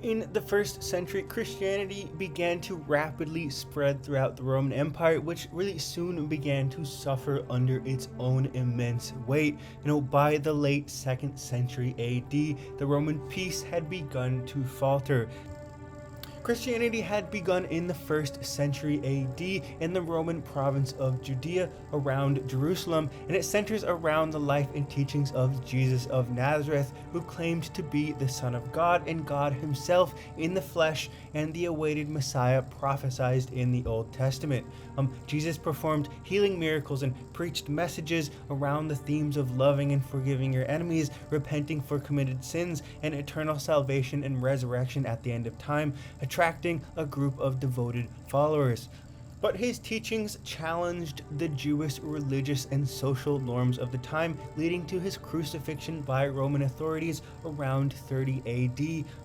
In the 1st century, Christianity began to rapidly spread throughout the Roman Empire, which really soon began to suffer under its own immense weight. By the late 2nd century AD, the Roman peace had begun to falter. Christianity had begun in the 1st century AD in the Roman province of Judea around Jerusalem, and it centers around the life and teachings of Jesus of Nazareth, who claimed to be the Son of God and God himself in the flesh and the awaited Messiah prophesied in the Old Testament. Jesus performed healing miracles and preached messages around the themes of loving and forgiving your enemies, repenting for committed sins, and eternal salvation and resurrection at the end of time, attracting a group of devoted followers. But his teachings challenged the Jewish religious and social norms of the time, leading to his crucifixion by Roman authorities around 30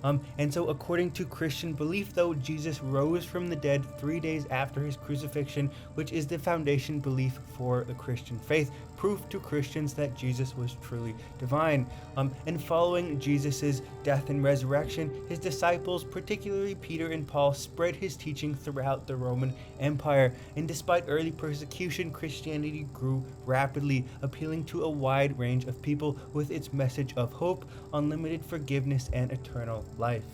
AD. And so according to Christian belief, though, Jesus rose from the dead 3 days after his crucifixion, which is the foundation belief for the Christian faith, proof to Christians that Jesus was truly divine. And following Jesus' death and resurrection, his disciples, particularly Peter and Paul, spread his teaching throughout the Roman Empire. And despite early persecution, Christianity grew rapidly, appealing to a wide range of people with its message of hope, unlimited forgiveness, and eternal life.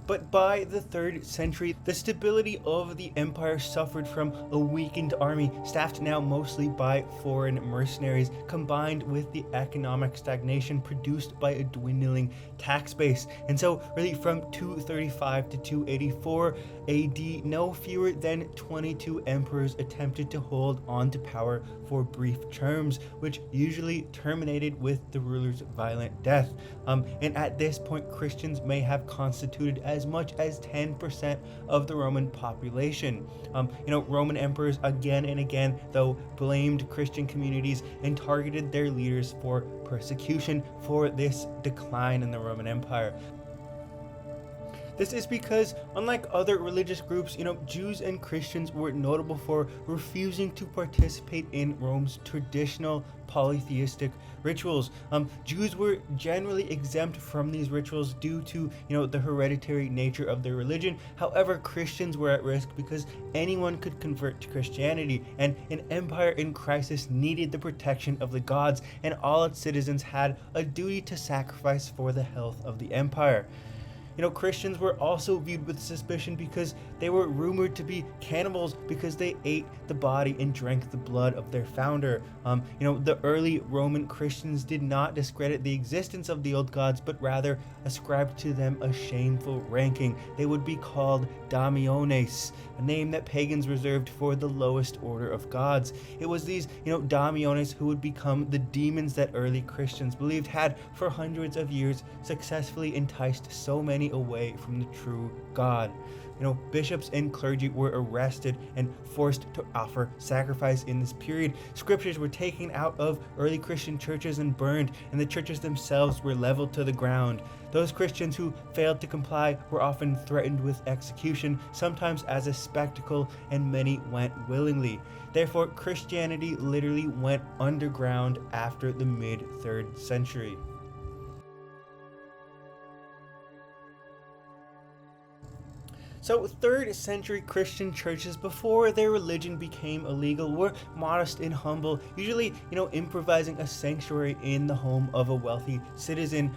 But by the 3rd century, the stability of the empire suffered from a weakened army, staffed now mostly by foreign mercenaries, combined with the economic stagnation produced by a dwindling tax base. And so, really, from 235 to 284 AD, no fewer than 22 emperors attempted to hold on to power for brief terms, which usually terminated with the ruler's violent death. And at this point, Christians may have constituted as much as 10% of the Roman population. Roman emperors again and again, though, blamed Christian communities and targeted their leaders for persecution for this decline in the Roman Empire. This is because, unlike other religious groups, Jews and Christians were notable for refusing to participate in Rome's traditional polytheistic rituals. Jews were generally exempt from these rituals due to, the hereditary nature of their religion. However, Christians were at risk because anyone could convert to Christianity, and an empire in crisis needed the protection of the gods, and all its citizens had a duty to sacrifice for the health of the empire. Christians were also viewed with suspicion because they were rumored to be cannibals because they ate the body and drank the blood of their founder. The early Roman Christians did not discredit the existence of the old gods, but rather ascribed to them a shameful ranking. They would be called Damiones, a name that pagans reserved for the lowest order of gods. It was these, Damiones who would become the demons that early Christians believed had, for hundreds of years, successfully enticed so many away from the true God. Bishops and clergy were arrested and forced to offer sacrifice in this period. Scriptures were taken out of early Christian churches and burned, and the churches themselves were leveled to the ground. Those Christians who failed to comply were often threatened with execution, sometimes as a spectacle, and many went willingly. Therefore, Christianity literally went underground after the mid-3rd century. So 3rd century Christian churches, before their religion became illegal, were modest and humble, usually, improvising a sanctuary in the home of a wealthy citizen,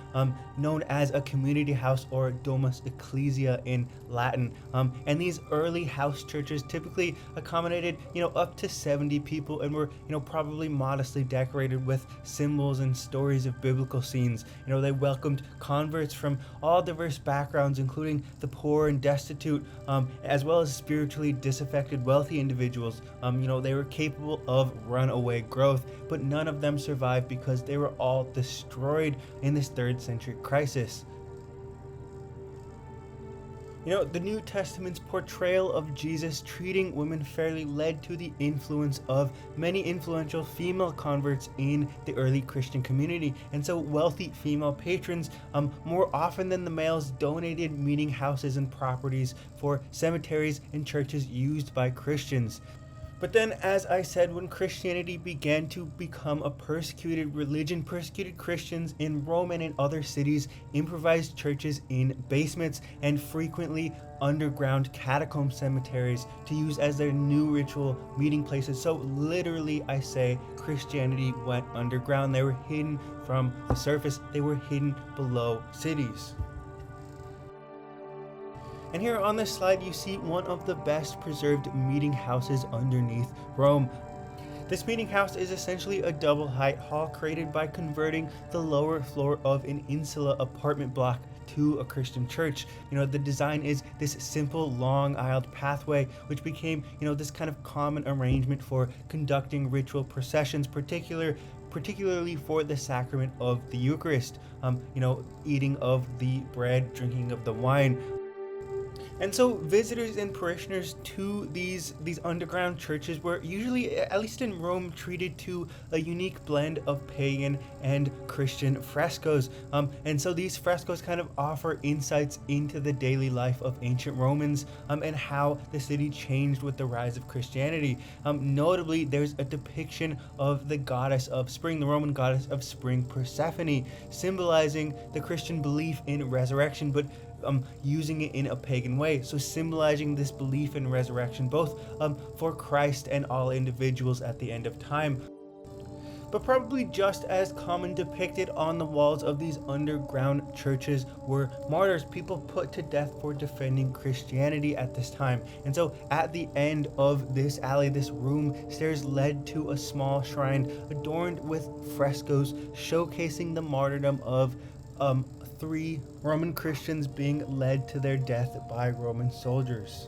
known as a community house, or domus ecclesia in Latin. And these early house churches typically accommodated, up to 70 people, and were, probably modestly decorated with symbols and stories of biblical scenes. They welcomed converts from all diverse backgrounds, including the poor and destitute, as well as spiritually disaffected wealthy individuals. They were capable of runaway growth, but none of them survived because they were all destroyed in this 3rd century crisis. The New Testament's portrayal of Jesus treating women fairly led to the influence of many influential female converts in the early Christian community. And so wealthy female patrons, more often than the males, donated meeting houses and properties for cemeteries and churches used by Christians. But then, as I said, when Christianity began to become a persecuted religion, persecuted Christians in Rome and in other cities improvised churches in basements and frequently underground catacomb cemeteries to use as their new ritual meeting places. So literally, I say, Christianity went underground. They were hidden from the surface. They were hidden below cities. And here on this slide, you see one of the best preserved meeting houses underneath Rome. This meeting house is essentially a double height hall created by converting the lower floor of an insula apartment block to a Christian church. The design is this simple long aisled pathway, which became, this kind of common arrangement for conducting ritual processions, particularly for the sacrament of the Eucharist, eating of the bread, drinking of the wine. And so visitors and parishioners to these underground churches were usually, at least in Rome, treated to a unique blend of pagan and Christian frescoes. And so these frescoes kind of offer insights into the daily life of ancient Romans and how the city changed with the rise of Christianity. Notably, there's a depiction of the goddess of spring, the Roman goddess of spring, Persephone, symbolizing the Christian belief in resurrection, but using it in a pagan way, so symbolizing this belief in resurrection both for Christ and all individuals at the end of time. But probably just as common depicted on the walls of these underground churches were martyrs, people put to death for defending Christianity at this time. And so at the end of this alley, this room, stairs led to a small shrine adorned with frescoes showcasing the martyrdom of 3 Roman Christians being led to their death by Roman soldiers.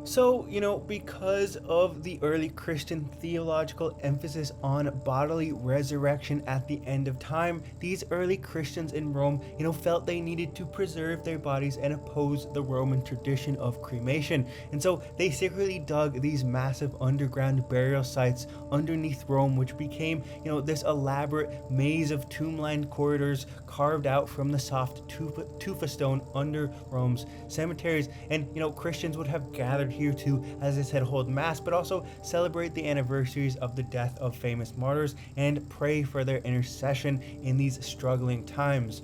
So, because of the early Christian theological emphasis on bodily resurrection at the end of time, these early Christians in Rome, felt they needed to preserve their bodies and oppose the Roman tradition of cremation. And so they secretly dug these massive underground burial sites underneath Rome, which became, this elaborate maze of tomb-lined corridors carved out from the soft tufa stone under Rome's cemeteries. And, Christians would have gathered here to, as I said, hold mass, but also celebrate the anniversaries of the death of famous martyrs and pray for their intercession in these struggling times.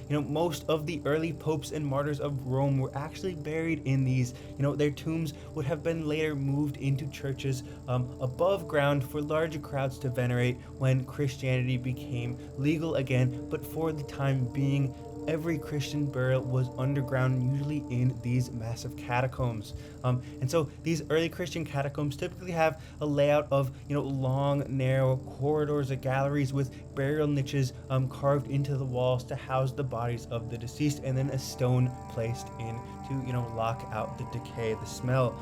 Most of the early popes and martyrs of Rome were actually buried in these. Their tombs would have been later moved into churches above ground for larger crowds to venerate when Christianity became legal again. But for the time being, every Christian burial was underground, usually in these massive catacombs. And so these early Christian catacombs typically have a layout of, long, narrow corridors or galleries with burial niches carved into the walls to house the bodies of the deceased, and then a stone placed in to, lock out the decay, the smell.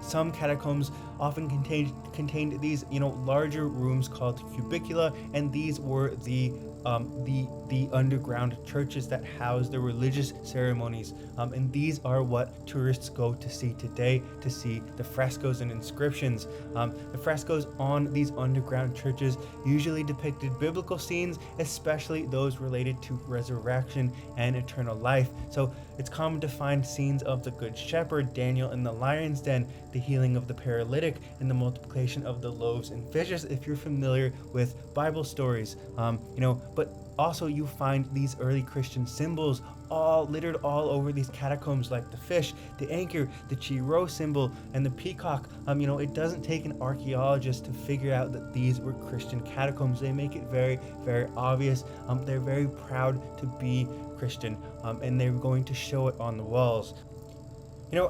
Some catacombs often contained these, larger rooms called cubicula, and these were the underground churches that house the religious ceremonies, and these are what tourists go to see today, to see the frescoes and inscriptions. The frescoes on these underground churches usually depicted biblical scenes, especially those related to resurrection and eternal life. So it's common to find scenes of the Good Shepherd, Daniel in the lion's den, the healing of the paralytic, and the multiplication of the loaves and fishes, if you're familiar with Bible stories. But also you find these early Christian symbols all littered all over these catacombs, like the fish, the anchor, the Chi Rho symbol, and the peacock. It doesn't take an archaeologist to figure out that these were Christian catacombs. They make it very, very obvious. They're very proud to be Christian, and they're going to show it on the walls.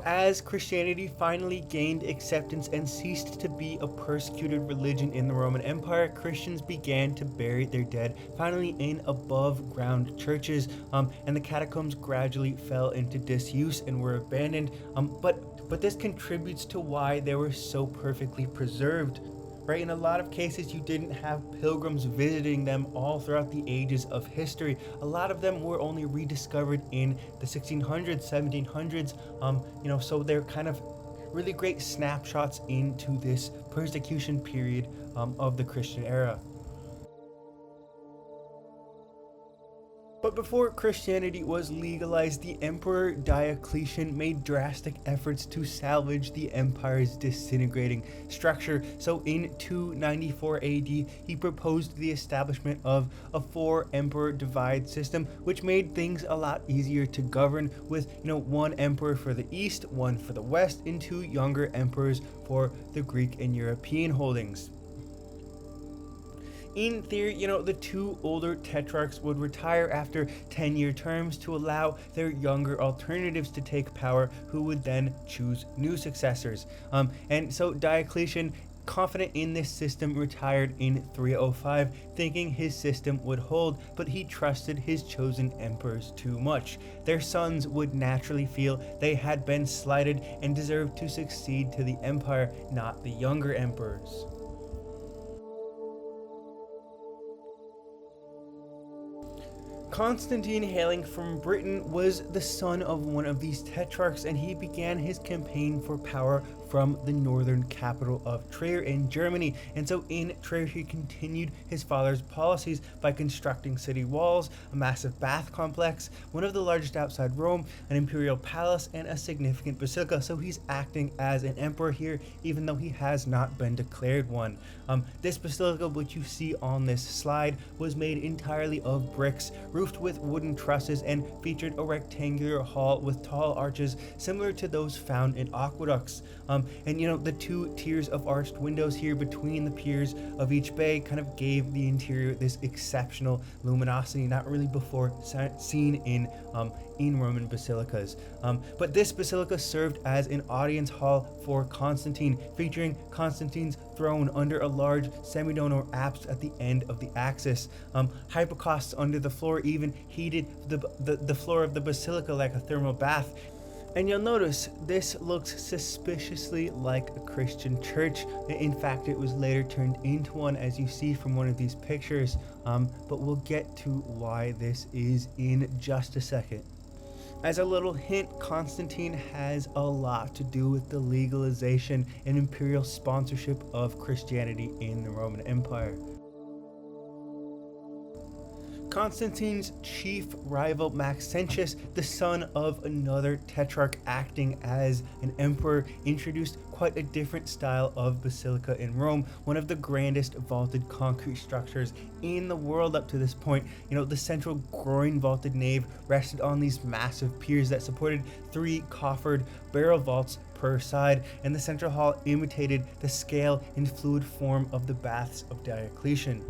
As Christianity finally gained acceptance and ceased to be a persecuted religion in the Roman Empire, Christians began to bury their dead, finally in above-ground churches, and the catacombs gradually fell into disuse and were abandoned. But this contributes to why they were so perfectly preserved. Right, in a lot of cases, you didn't have pilgrims visiting them all throughout the ages of history. A lot of them were only rediscovered in the 1600s, 1700s. So they're kind of really great snapshots into this persecution period of the Christian era. But before Christianity was legalized, the Emperor Diocletian made drastic efforts to salvage the empire's disintegrating structure. So in 294 AD, he proposed the establishment of a four-emperor divide system, which made things a lot easier to govern, with one emperor for the east, one for the west, and two younger emperors for the Greek and European holdings. In theory, the two older tetrarchs would retire after 10-year terms to allow their younger alternatives to take power, who would then choose new successors. And so Diocletian, confident in this system, retired in 305, thinking his system would hold, but he trusted his chosen emperors too much. Their sons would naturally feel they had been slighted and deserved to succeed to the empire, not the younger emperors. Constantine, hailing from Britain, was the son of one of these tetrarchs, and he began his campaign for power from the northern capital of Trier in Germany. And so in Trier, he continued his father's policies by constructing city walls, a massive bath complex, one of the largest outside Rome, an imperial palace, and a significant basilica. So he's acting as an emperor here, even though he has not been declared one. This basilica, which you see on this slide, was made entirely of bricks, roofed with wooden trusses, and featured a rectangular hall with tall arches similar to those found in aqueducts. And the two tiers of arched windows here between the piers of each bay kind of gave the interior this exceptional luminosity, not really before seen in Roman basilicas. But this basilica served as an audience hall for Constantine, featuring Constantine's throne under a large semidome or apse at the end of the axis. Hypocausts under the floor even heated the floor of the basilica like a thermal bath. And you'll notice this looks suspiciously like a Christian church. In fact, it was later turned into one, as you see from one of these pictures. But we'll get to why this is in just a second. As a little hint, Constantine has a lot to do with the legalization and imperial sponsorship of Christianity in the Roman Empire. Constantine's chief rival, Maxentius, the son of another tetrarch acting as an emperor, introduced quite a different style of basilica in Rome, one of the grandest vaulted concrete structures in the world up to this point. The central groin vaulted nave rested on these massive piers that supported 3 coffered barrel vaults per side, and the central hall imitated the scale and fluid form of the baths of Diocletian.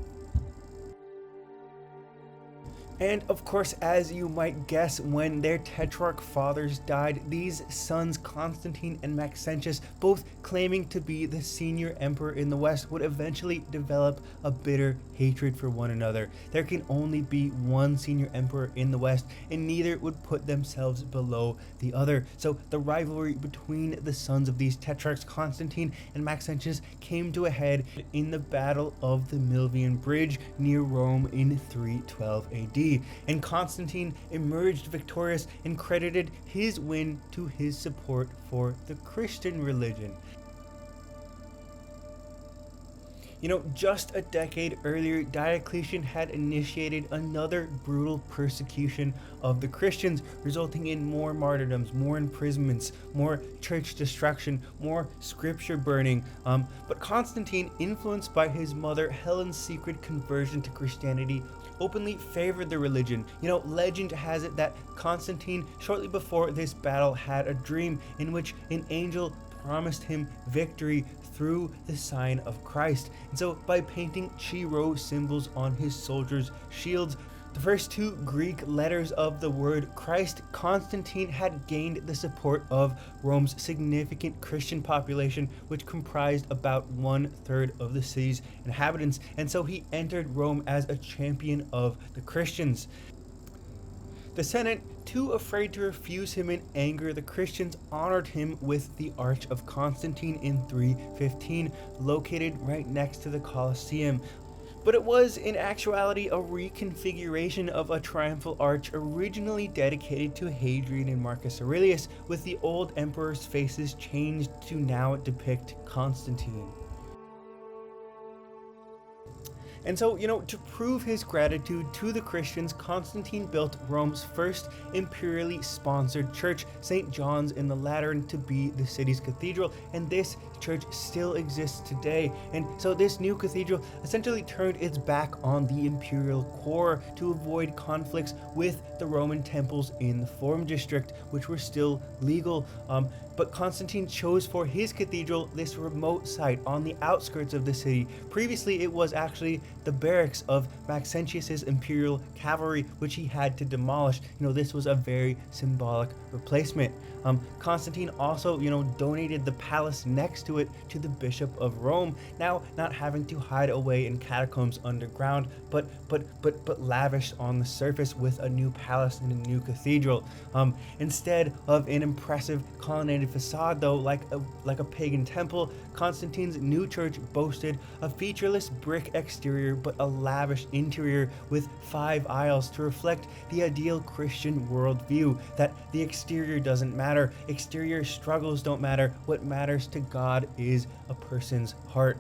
And of course, as you might guess, when their tetrarch fathers died, these sons, Constantine and Maxentius, both claiming to be the senior emperor in the West, would eventually develop a bitter hatred for one another. There can only be one senior emperor in the West, and neither would put themselves below the other. So the rivalry between the sons of these tetrarchs, Constantine and Maxentius, came to a head in the Battle of the Milvian Bridge near Rome in 312 AD. And Constantine emerged victorious and credited his win to his support for the Christian religion. Just a decade earlier, Diocletian had initiated another brutal persecution of the Christians, resulting in more martyrdoms, more imprisonments, more church destruction, more scripture burning. But Constantine, influenced by his mother Helen's secret conversion to Christianity, openly favored the religion. Legend has it that Constantine, shortly before this battle, had a dream in which an angel promised him victory through the sign of Christ. And so by painting Chi-Rho symbols on his soldiers' shields, the first 2 Greek letters of the word Christ, Constantine had gained the support of Rome's significant Christian population, which comprised about 1/3 of the city's inhabitants. And so he entered Rome as a champion of the Christians. The Senate, too afraid to refuse him in anger, the Christians honored him with the Arch of Constantine in 315, located right next to the Colosseum. But it was in actuality a reconfiguration of a triumphal arch originally dedicated to Hadrian and Marcus Aurelius, with the old emperor's faces changed to now depict Constantine. And so, to prove his gratitude to the Christians, Constantine built Rome's first imperially sponsored church, St. John's in the Lateran, to be the city's cathedral, and this church still exists today. And so this new cathedral essentially turned its back on the imperial core to avoid conflicts with the Roman temples in the Forum district, which were still legal. But Constantine chose for his cathedral this remote site on the outskirts of the city. Previously, it was actually the barracks of Maxentius's imperial cavalry, which he had to demolish. This was a very symbolic replacement. Constantine also, donated the palace next to it to the Bishop of Rome, now not having to hide away in catacombs underground, but lavish on the surface with a new palace and a new cathedral. Instead of an impressive colonnaded facade, though, like a pagan temple, Constantine's new church boasted a featureless brick exterior but a lavish interior with 5 aisles to reflect the ideal Christian worldview that the exterior doesn't matter, exterior struggles don't matter, what matters to God is a person's heart.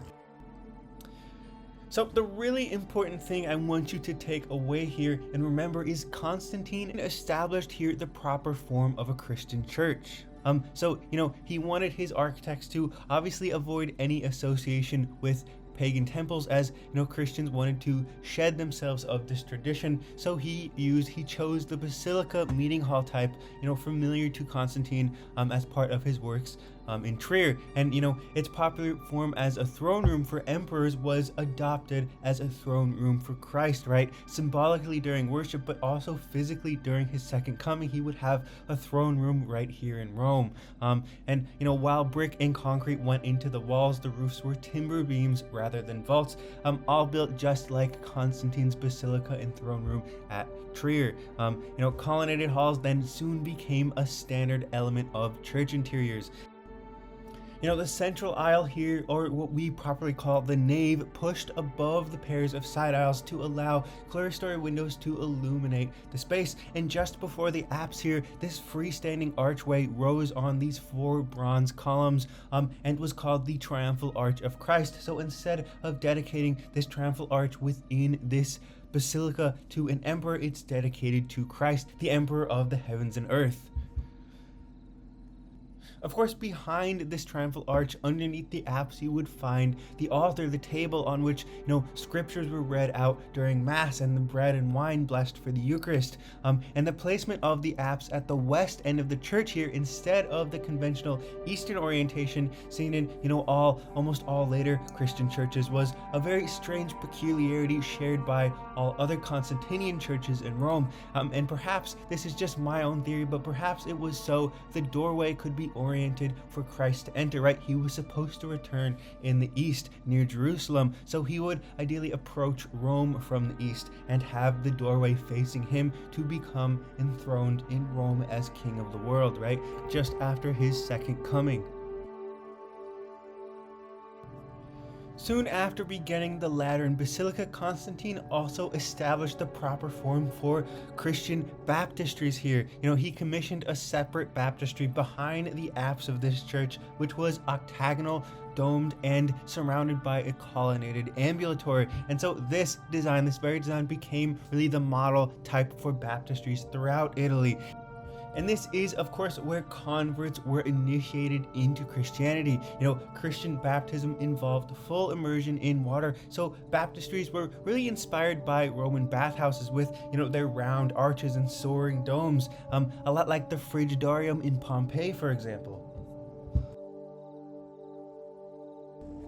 So the really important thing I want you to take away here and remember is Constantine established here the proper form of a Christian church. So he wanted his architects to obviously avoid any association with pagan temples, as Christians wanted to shed themselves of this tradition. So he chose the basilica meeting hall type, familiar to Constantine as part of his works in Trier. And its popular form as a throne room for emperors was adopted as a throne room for Christ, right? Symbolically during worship, but also physically during his second coming, he would have a throne room right here in Rome. And while brick and concrete went into the walls, the roofs were timber beams rather than vaults, all built just like Constantine's basilica and throne room at Trier. Colonnaded halls then soon became a standard element of church interiors. The central aisle here, or what we properly call the nave, pushed above the pairs of side aisles to allow clerestory windows to illuminate the space. And just before the apse here, this freestanding archway rose on these 4 bronze columns and was called the Triumphal Arch of Christ. So instead of dedicating this triumphal arch within this basilica to an emperor, it's dedicated to Christ, the emperor of the heavens and earth. Of course, behind this triumphal arch, underneath the apse, you would find the altar, the table on which, scriptures were read out during Mass and the bread and wine blessed for the Eucharist. And the placement of the apse at the west end of the church here, instead of the conventional Eastern orientation seen in, almost all later Christian churches, was a very strange peculiarity shared by all other Constantinian churches in Rome. And perhaps this is just my own theory, but perhaps it was so the doorway could be oriented for Christ to enter, right? He was supposed to return in the east near Jerusalem, so he would ideally approach Rome from the east and have the doorway facing him to become enthroned in Rome as king of the world, right? Just after his second coming. Soon after beginning the Lateran Basilica, Constantine also established the proper form for Christian baptistries here. He commissioned a separate baptistry behind the apse of this church, which was octagonal, domed, and surrounded by a colonnaded ambulatory. And so this very design became really the model type for baptistries throughout Italy. And this is, of course, where converts were initiated into Christianity. Christian baptism involved full immersion in water, so baptistries were really inspired by Roman bathhouses with, their round arches and soaring domes, a lot like the Frigidarium in Pompeii, for example.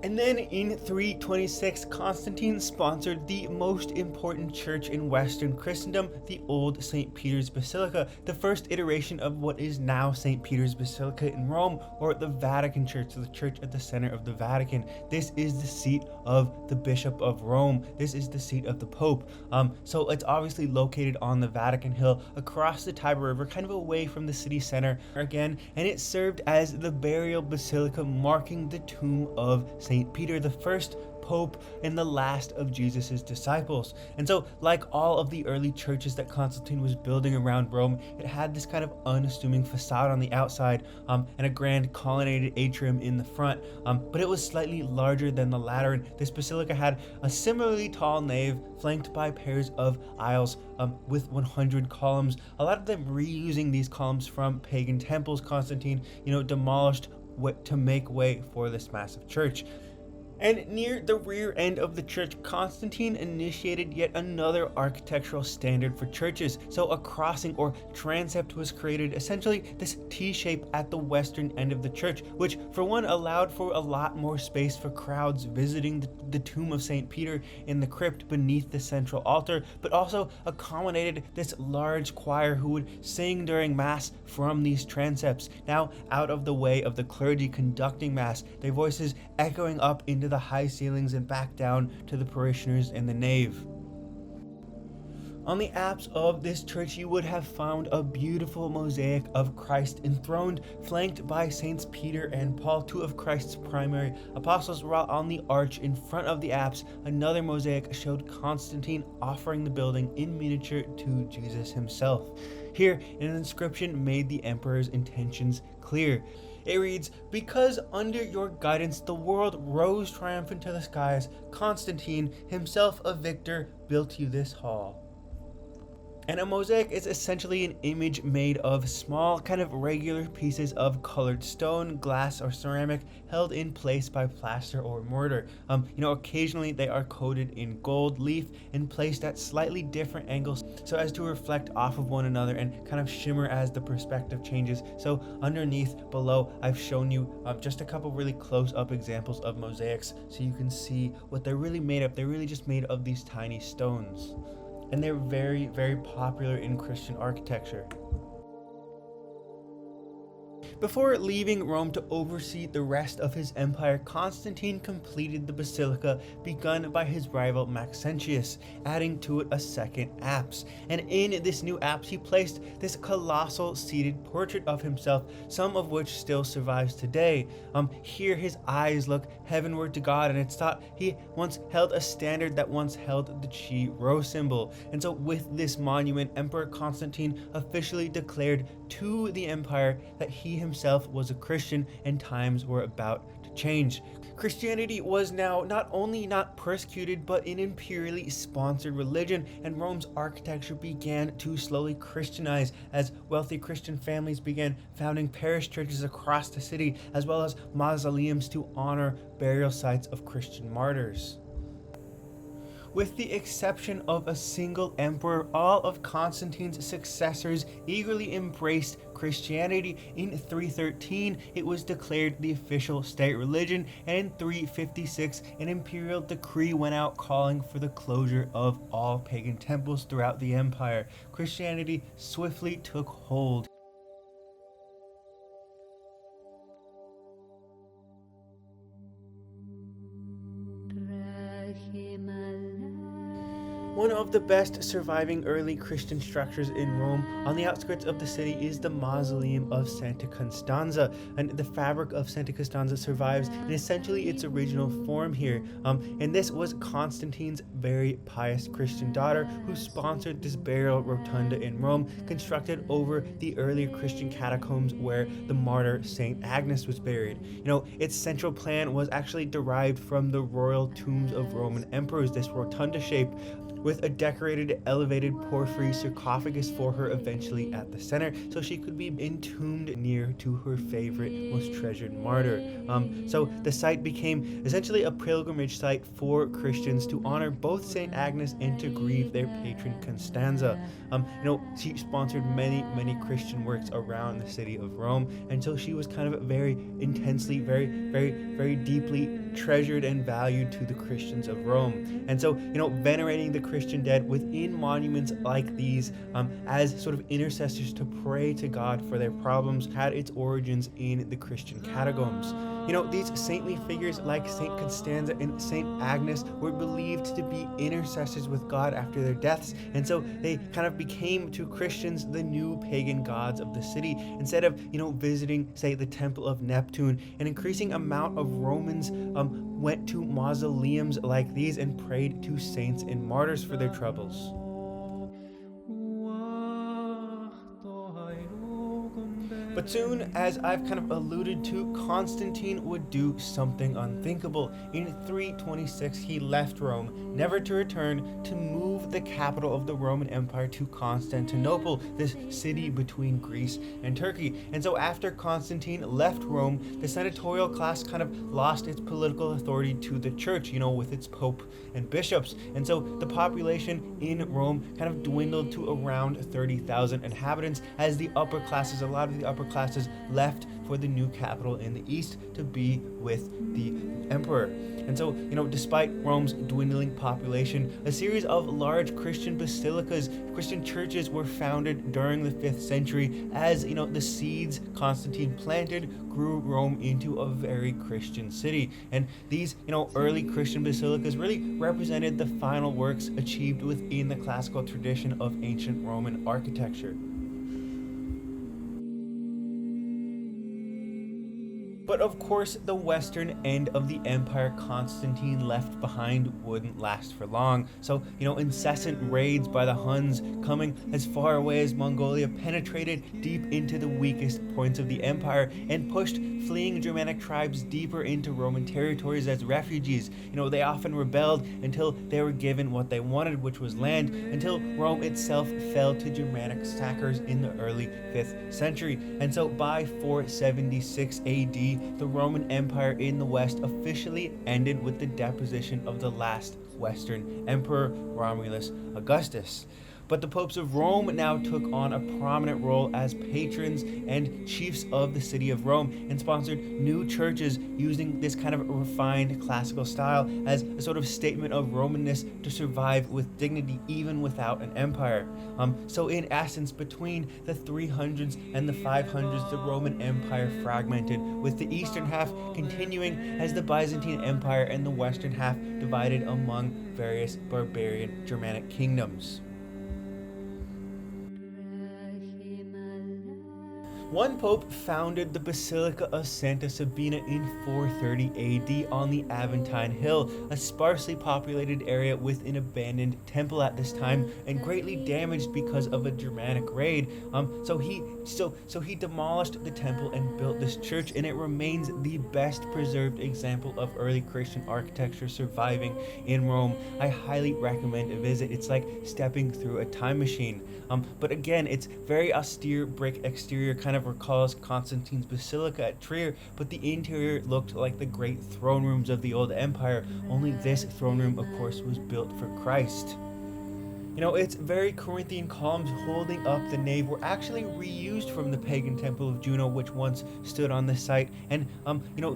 And then in 326, Constantine sponsored the most important church in Western Christendom, the Old St. Peter's Basilica, the first iteration of what is now St. Peter's Basilica in Rome, or the Vatican Church, the church at the center of the Vatican. This is the seat of the Bishop of Rome. This is the seat of the Pope. So it's obviously located on the Vatican Hill across the Tiber River, kind of away from the city center again, and it served as the burial basilica marking the tomb of St. Saint Peter, the first pope and the last of Jesus's disciples. And so, like all of the early churches that Constantine was building around Rome, it had this kind of unassuming facade on the outside, and a grand colonnaded atrium in the front, but it was slightly larger than the Lateran. This basilica had a similarly tall nave flanked by pairs of aisles with 100 columns, a lot of them reusing these columns from pagan temples Constantine, demolished to make way for this massive church. And near the rear end of the church, Constantine initiated yet another architectural standard for churches. So a crossing or transept was created, essentially this T-shape at the western end of the church, which for one allowed for a lot more space for crowds visiting the tomb of St. Peter in the crypt beneath the central altar, but also accommodated this large choir who would sing during Mass from these transepts, now out of the way of the clergy conducting Mass, their voices echoing up into the high ceilings and back down to the parishioners in the nave. On the apse of this church, you would have found a beautiful mosaic of Christ enthroned, flanked by Saints Peter and Paul, two of Christ's primary apostles, while on the arch in front of the apse, another mosaic showed Constantine offering the building in miniature to Jesus himself. Here, an inscription made the emperor's intentions clear. It reads, "Because under your guidance the world rose triumphant to the skies, Constantine, himself a victor, built you this hall." And a mosaic is essentially an image made of small, kind of regular pieces of colored stone, glass, or ceramic held in place by plaster or mortar. Occasionally they are coated in gold leaf and placed at slightly different angles so as to reflect off of one another and kind of shimmer as the perspective changes. So underneath, below, I've shown you just a couple really close-up examples of mosaics so you can see what they're really made of. They're really just made of these tiny stones. And they're very, very popular in Christian architecture. Before leaving Rome to oversee the rest of his empire, Constantine completed the basilica begun by his rival Maxentius, adding to it a second apse. And in this new apse, he placed this colossal seated portrait of himself, some of which still survives today. Here his eyes look heavenward to God, and it's thought he once held a standard that once held the Chi Rho symbol. And so with this monument, Emperor Constantine officially declared to the empire that he himself was a Christian and times were about to change. Christianity was now not only not persecuted but an imperially sponsored religion, and Rome's architecture began to slowly Christianize as wealthy Christian families began founding parish churches across the city, as well as mausoleums to honor burial sites of Christian martyrs. With the exception of a single emperor, all of Constantine's successors eagerly embraced Christianity. In 313, it was declared the official state religion, and in 356, an imperial decree went out calling for the closure of all pagan temples throughout the empire. Christianity swiftly took hold. One of the best surviving early Christian structures in Rome on the outskirts of the city is the mausoleum of Santa Costanza, and the fabric of Santa Costanza survives in essentially its original form here. And this was Constantine's very pious Christian daughter who sponsored this burial rotunda in Rome, constructed over the earlier Christian catacombs where the martyr Saint Agnes was buried. Its central plan was actually derived from the royal tombs of Roman emperors, this rotunda shape, with a decorated, elevated porphyry sarcophagus for her eventually at the center, so she could be entombed near to her favorite, most treasured martyr. So the site became essentially a pilgrimage site for Christians to honor both St. Agnes and to grieve their patron Constanza. She sponsored many Christian works around the city of Rome, and so she was kind of very intensely, very deeply treasured and valued to the Christians of Rome. And so, venerating the Christian dead within monuments like these as sort of intercessors to pray to God for their problems had its origins in the Christian catacombs. These saintly figures like Saint Constanza and Saint Agnes were believed to be intercessors with God after their deaths, and so they kind of became to Christians the new pagan gods of the city. Instead of visiting, say, the temple of Neptune, an increasing amount of Romans went to mausoleums like these and prayed to saints and martyrs for their troubles. But soon, as I've kind of alluded to, Constantine would do something unthinkable. In 326, he left Rome, never to return, to move the capital of the Roman Empire to Constantinople, this city between Greece and Turkey. And so after Constantine left Rome, the senatorial class kind of lost its political authority to the church, with its pope and bishops. And so the population in Rome kind of dwindled to around 30,000 inhabitants as a lot of the upper classes left for the new capital in the east to be with the emperor. And so, despite Rome's dwindling population, a series of large Christian basilicas, Christian churches were founded during the 5th century as, the seeds Constantine planted grew Rome into a very Christian city. And these, early Christian basilicas really represented the final works achieved within the classical tradition of ancient Roman architecture. But of course, the western end of the empire Constantine left behind wouldn't last for long. So, incessant raids by the Huns coming as far away as Mongolia penetrated deep into the weakest points of the empire and pushed fleeing Germanic tribes deeper into Roman territories as refugees. They often rebelled until they were given what they wanted, which was land, until Rome itself fell to Germanic sackers in the early 5th century. And so by 476 AD, the Roman Empire in the West officially ended with the deposition of the last Western Emperor, Romulus Augustus. But the popes of Rome now took on a prominent role as patrons and chiefs of the city of Rome and sponsored new churches using this kind of refined classical style as a sort of statement of Romanness to survive with dignity even without an empire. So in essence, between the 300s and the 500s, the Roman Empire fragmented, with the eastern half continuing as the Byzantine Empire and the western half divided among various barbarian Germanic kingdoms. One pope founded the Basilica of Santa Sabina in 430 AD on the Aventine Hill, a sparsely populated area with an abandoned temple at this time and greatly damaged because of a Germanic raid. So he demolished the temple and built this church, and it remains the best preserved example of early Christian architecture surviving in Rome. I highly recommend a visit. It's like stepping through a time machine. But again, it's very austere brick exterior, kind of recalls Constantine's Basilica at Trier, but the interior looked like the great throne rooms of the old empire, only this throne room, of course, was built for Christ. Its very Corinthian columns holding up the nave were actually reused from the pagan temple of Juno, which once stood on the site. And,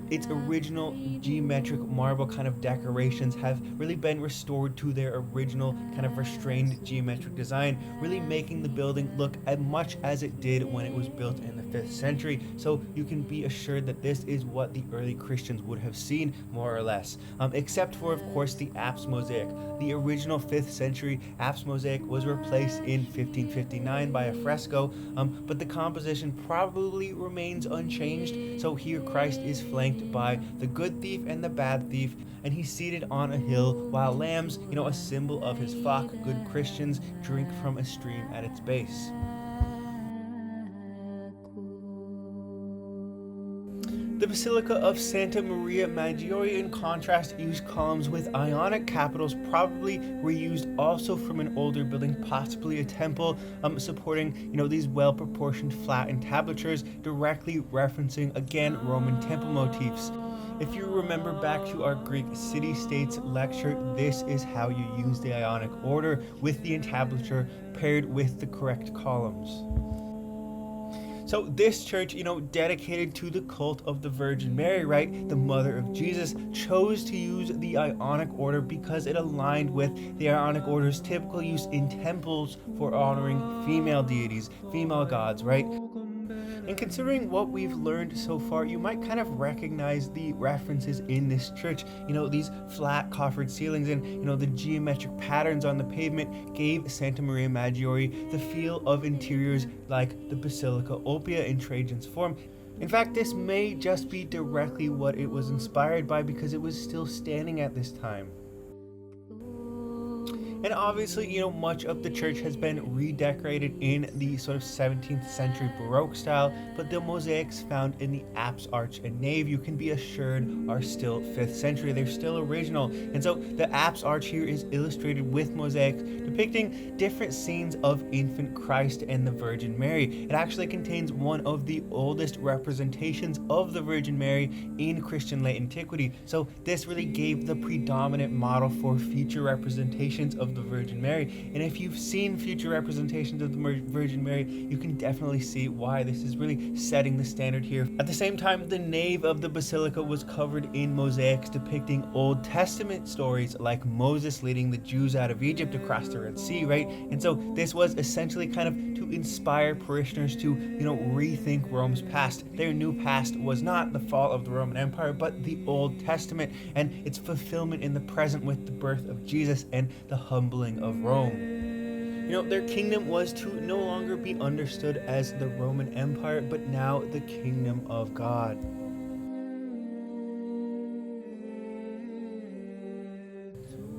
its original geometric marble kind of decorations have really been restored to their original kind of restrained geometric design, really making the building look as much as it did when it was built in the 5th century. So you can be assured that this is what the early Christians would have seen, more or less. Except for, of course, the apse mosaic. The original 5th century apse mosaic was replaced in 1559 by a fresco, but the composition probably remains unchanged. So here Christ is flanked by the good thief and the bad thief, and he's seated on a hill while lambs, a symbol of his flock, good Christians, drink from a stream at its base. The Basilica of Santa Maria Maggiore, in contrast, used columns with Ionic capitals, probably reused also from an older building, possibly a temple, supporting, these well-proportioned flat entablatures, directly referencing, again, Roman temple motifs. If you remember back to our Greek city-states lecture, this is how you use the Ionic order, with the entablature paired with the correct columns. So this church, dedicated to the cult of the Virgin Mary, right, the mother of Jesus, chose to use the Ionic order because it aligned with the Ionic order's typical use in temples for honoring female deities, female gods, right? And considering what we've learned so far, you might kind of recognize the references in this church. These flat coffered ceilings and, the geometric patterns on the pavement gave Santa Maria Maggiore the feel of interiors like the Basilica Oppia in Trajan's Forum. In fact, this may just be directly what it was inspired by, because it was still standing at this time. And obviously, much of the church has been redecorated in the sort of 17th century Baroque style, but the mosaics found in the apse, arch, and nave, you can be assured, are still 5th century. They're still original. And so the apse arch here is illustrated with mosaics depicting different scenes of infant Christ and the Virgin Mary. It actually contains one of the oldest representations of the Virgin Mary in Christian late antiquity. So this really gave the predominant model for future representations of the Virgin Mary. And if you've seen future representations of the Virgin Mary, you can definitely see why this is really setting the standard here. At the same time, the nave of the basilica was covered in mosaics depicting Old Testament stories, like Moses leading the Jews out of Egypt across the Red Sea, right? And so this was essentially kind of to inspire parishioners to, rethink Rome's past. Their new past was not the fall of the Roman Empire, but the Old Testament and its fulfillment in the present with the birth of Jesus and the humbling of Rome. Their kingdom was to no longer be understood as the Roman Empire, but now the kingdom of God.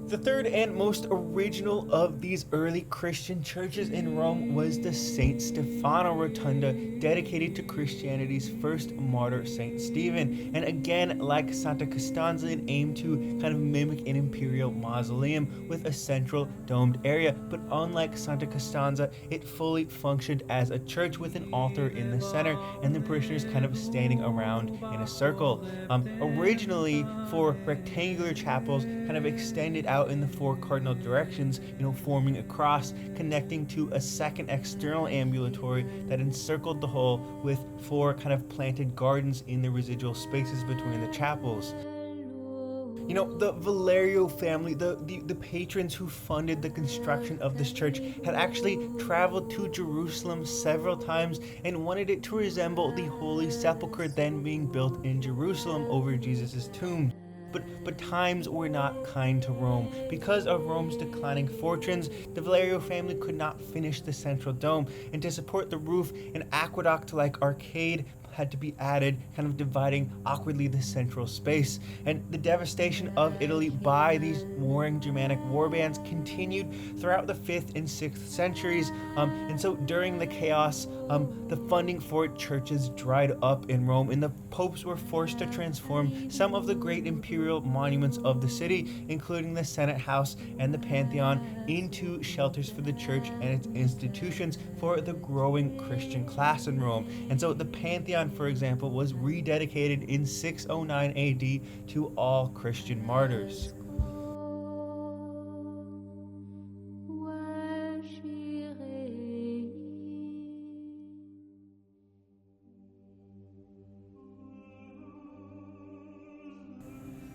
The third and most original of these early Christian churches in Rome was the St. Stefano Rotunda, dedicated to Christianity's first martyr, St. Stephen. And again, like Santa Costanza, it aimed to kind of mimic an imperial mausoleum with a central domed area. But unlike Santa Costanza, it fully functioned as a church with an altar in the center and the parishioners kind of standing around in a circle. Originally for rectangular chapels kind of extended out in the 4 cardinal directions, forming a cross connecting to a second external ambulatory that encircled the whole, with 4 kind of planted gardens in the residual spaces between the chapels. The Valerio family, the patrons who funded the construction of this church, had actually traveled to Jerusalem several times and wanted it to resemble the Holy Sepulchre then being built in Jerusalem over Jesus' tomb. But times were not kind to Rome. Because of Rome's declining fortunes, the Valerio family could not finish the central dome, and to support the roof, an aqueduct-like arcade had to be added, kind of dividing awkwardly the central space. And the devastation of Italy by these warring Germanic warbands continued throughout the 5th and 6th centuries. And so during the chaos, the funding for churches dried up in Rome, and the popes were forced to transform some of the great imperial monuments of the city, including the Senate House and the Pantheon, into shelters for the church and its institutions for the growing Christian class in Rome. And so the Pantheon, for example, was rededicated in 609 AD to all Christian martyrs.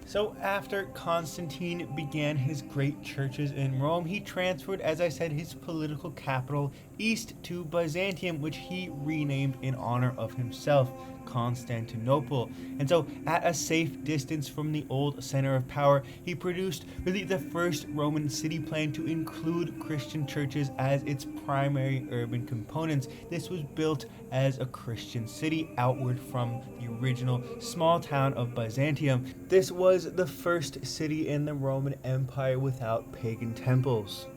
So after Constantine began his great churches in Rome, he transferred, as I said, his political capital east to Byzantium, which he renamed in honor of himself, Constantinople. And so at a safe distance from the old center of power, he produced really the first Roman city plan to include Christian churches as its primary urban components. This was built as a Christian city outward from the original small town of Byzantium. This was the first city in the Roman Empire without pagan temples.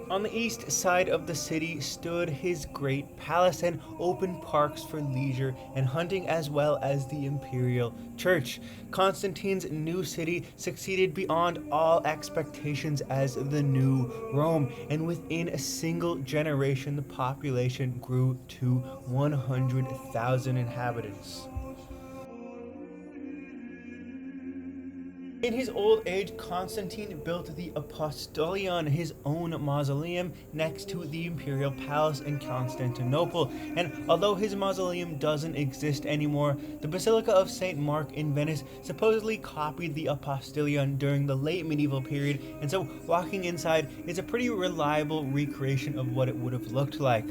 On the east side of the city stood his great palace and open parks for leisure and hunting, as well as the imperial church. Constantine's new city succeeded beyond all expectations as the new Rome, and within a single generation the population grew to 100,000 inhabitants. In his old age, Constantine built the Apostolion, his own mausoleum, next to the imperial palace in Constantinople. And although his mausoleum doesn't exist anymore, the Basilica of St. Mark in Venice supposedly copied the Apostolion during the late medieval period, and so walking inside is a pretty reliable recreation of what it would have looked like.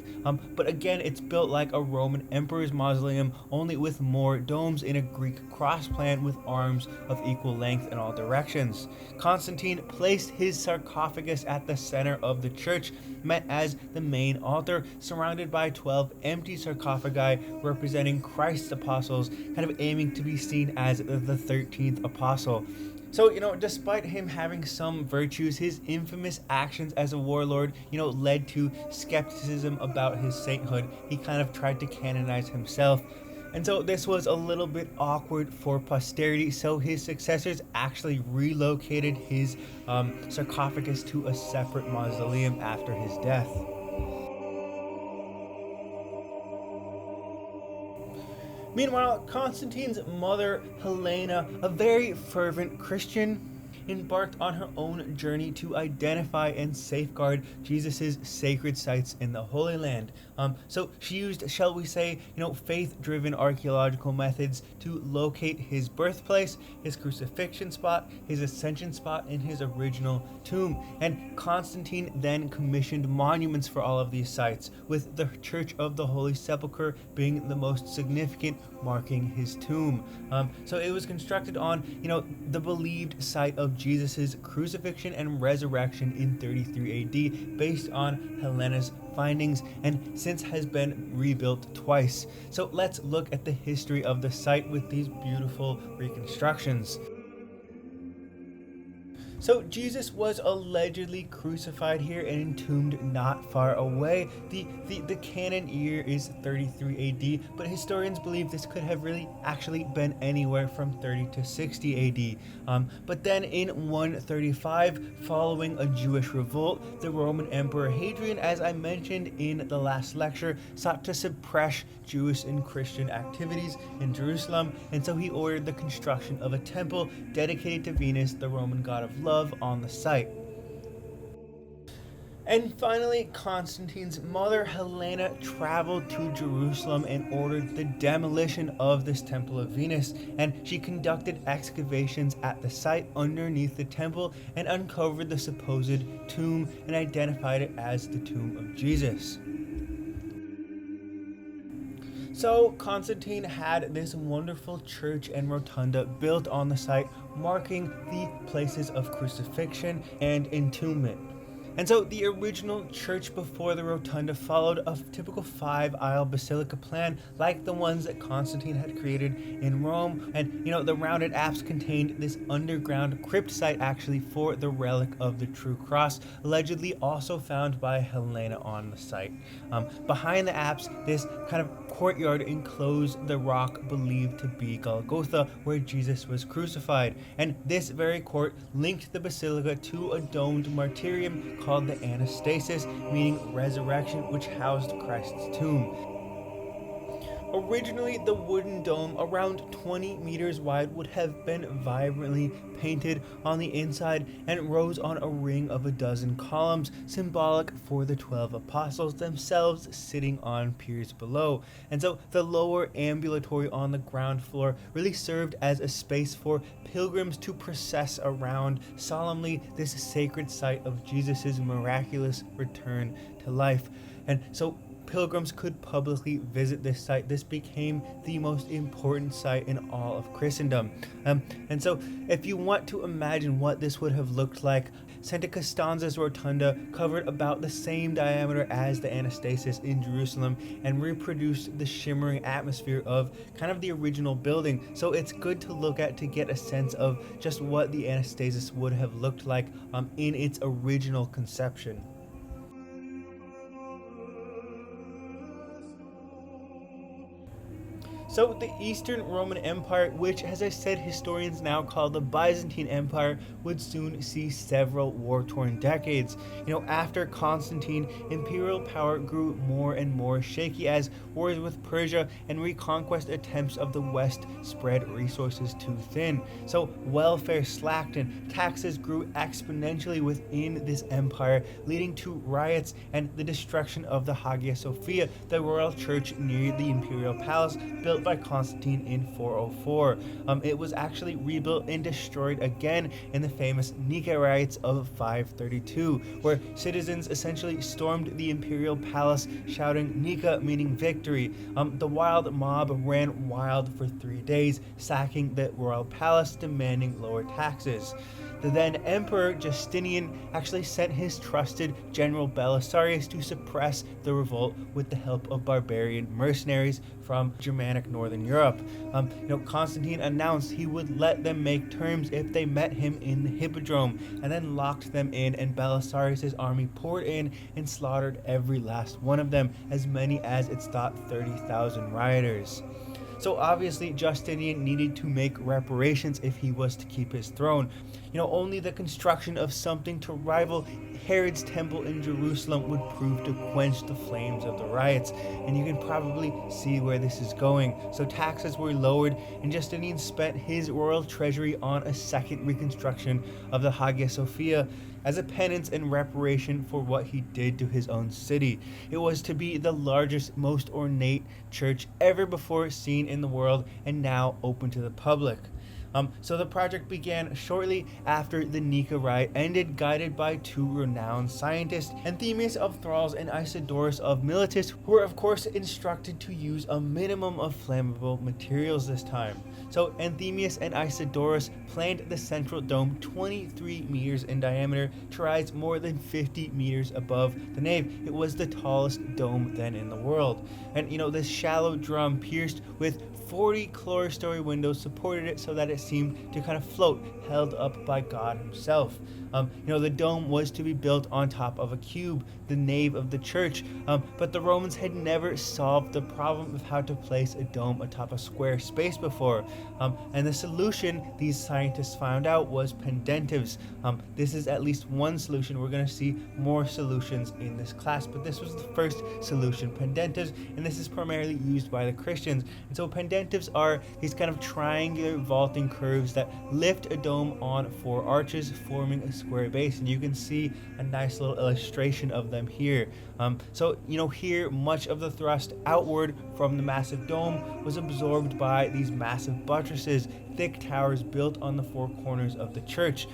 But again, it's built like a Roman emperor's mausoleum, only with more domes in a Greek cross plan with arms of equal length and all directions. Constantine placed his sarcophagus at the center of the church, met as the main altar, surrounded by 12 empty sarcophagi representing Christ's apostles, kind of aiming to be seen as the 13th apostle. So, despite him having some virtues, his infamous actions as a warlord, led to skepticism about his sainthood. He kind of tried to canonize himself. And so this was a little bit awkward for posterity, so his successors actually relocated his sarcophagus to a separate mausoleum after his death. Meanwhile, Constantine's mother, Helena, a very fervent Christian, embarked on her own journey to identify and safeguard Jesus' sacred sites in the Holy Land. So she used, shall we say, faith-driven archaeological methods to locate his birthplace, his crucifixion spot, his ascension spot, and his original tomb. And Constantine then commissioned monuments for all of these sites, with the Church of the Holy Sepulchre being the most significant, marking his tomb. So it was constructed on, the believed site of Jesus' crucifixion and resurrection in 33 AD, based on Helena's findings, and since has been rebuilt twice. So let's look at the history of the site with these beautiful reconstructions. So Jesus was allegedly crucified here and entombed not far away. The canon year is 33 AD, but historians believe this could have really actually been anywhere from 30 to 60 AD. But then in 135, following a Jewish revolt, the Roman Emperor Hadrian, as I mentioned in the last lecture, sought to suppress Jewish and Christian activities in Jerusalem, and so he ordered the construction of a temple dedicated to Venus, the Roman god of love, on the site. And finally, Constantine's mother, Helena, traveled to Jerusalem and ordered the demolition of this temple of Venus, and she conducted excavations at the site underneath the temple and uncovered the supposed tomb and identified it as the tomb of Jesus. So Constantine had this wonderful church and rotunda built on the site, marking the places of crucifixion and entombment. And so the original church before the rotunda followed a typical 5-aisle basilica plan like the ones that Constantine had created in Rome. And the rounded apse contained this underground crypt site actually for the relic of the true cross, allegedly also found by Helena on the site. Behind the apse, this kind of courtyard enclosed the rock believed to be Golgotha, where Jesus was crucified. And this very court linked the basilica to a domed martyrium called the Anastasis, meaning resurrection, which housed Christ's tomb. Originally, the wooden dome, around 20 meters wide, would have been vibrantly painted on the inside and rose on a ring of a dozen columns, symbolic for the 12 apostles themselves sitting on piers below. And so the lower ambulatory on the ground floor really served as a space for pilgrims to process around solemnly this sacred site of Jesus' miraculous return to life. And so pilgrims could publicly visit this site. This became the most important site in all of Christendom. And so if you want to imagine what this would have looked like, Santa Costanza's rotunda covered about the same diameter as the Anastasis in Jerusalem and reproduced the shimmering atmosphere of kind of the original building. So it's good to look at to get a sense of just what the Anastasis would have looked like in its original conception. So the Eastern Roman Empire, which, as I said, historians now call the Byzantine Empire, would soon see several war-torn decades. After Constantine, imperial power grew more and more shaky as wars with Persia and reconquest attempts of the West spread resources too thin. So welfare slacked and taxes grew exponentially within this empire, leading to riots and the destruction of the Hagia Sophia, the royal church near the imperial palace, built built by Constantine in 404. It was actually rebuilt and destroyed again in the famous Nika riots of 532, where citizens essentially stormed the imperial palace shouting Nika, meaning victory. The wild mob ran wild for 3 days, sacking the royal palace, demanding lower taxes. The then Emperor Justinian actually sent his trusted general Belisarius to suppress the revolt with the help of barbarian mercenaries from Germanic northern Europe. Constantine announced he would let them make terms if they met him in the Hippodrome, and then locked them in, and Belisarius' army poured in and slaughtered every last one of them, as many as it's thought 30,000 rioters. So obviously Justinian needed to make reparations if he was to keep his throne. Only the construction of something to rival Herod's temple in Jerusalem would prove to quench the flames of the riots, and you can probably see where this is going. So taxes were lowered, and Justinian spent his royal treasury on a second reconstruction of the Hagia Sophia as a penance and reparation for what he did to his own city. It was to be the largest, most ornate church ever before seen in the world, and now open to the public. So the project began shortly after the Nika riot ended, guided by two renowned scientists, Anthemius of Thralls and Isidorus of Miletus, who were of course instructed to use a minimum of flammable materials this time. So Anthemius and Isidorus planned the central dome 23 meters in diameter to rise more than 50 meters above the nave. It was the tallest dome then in the world. And this shallow drum pierced with 40 clerestory windows supported it so that it seemed to kind of float, held up by God himself. The dome was to be built on top of a cube, the nave of the church, but the Romans had never solved the problem of how to place a dome atop a square space before. And the solution these scientists found out was pendentives. This is at least one solution. We're going to see more solutions in this class, but this was the first solution, pendentives, and this is primarily used by the Christians. And so pendentives are these kind of triangular vaulting curves that lift a dome on four arches, forming a square base, and you can see a nice little illustration of them here. Here much of the thrust outward from the massive dome was absorbed by these massive buttresses, thick towers built on the four corners of the church.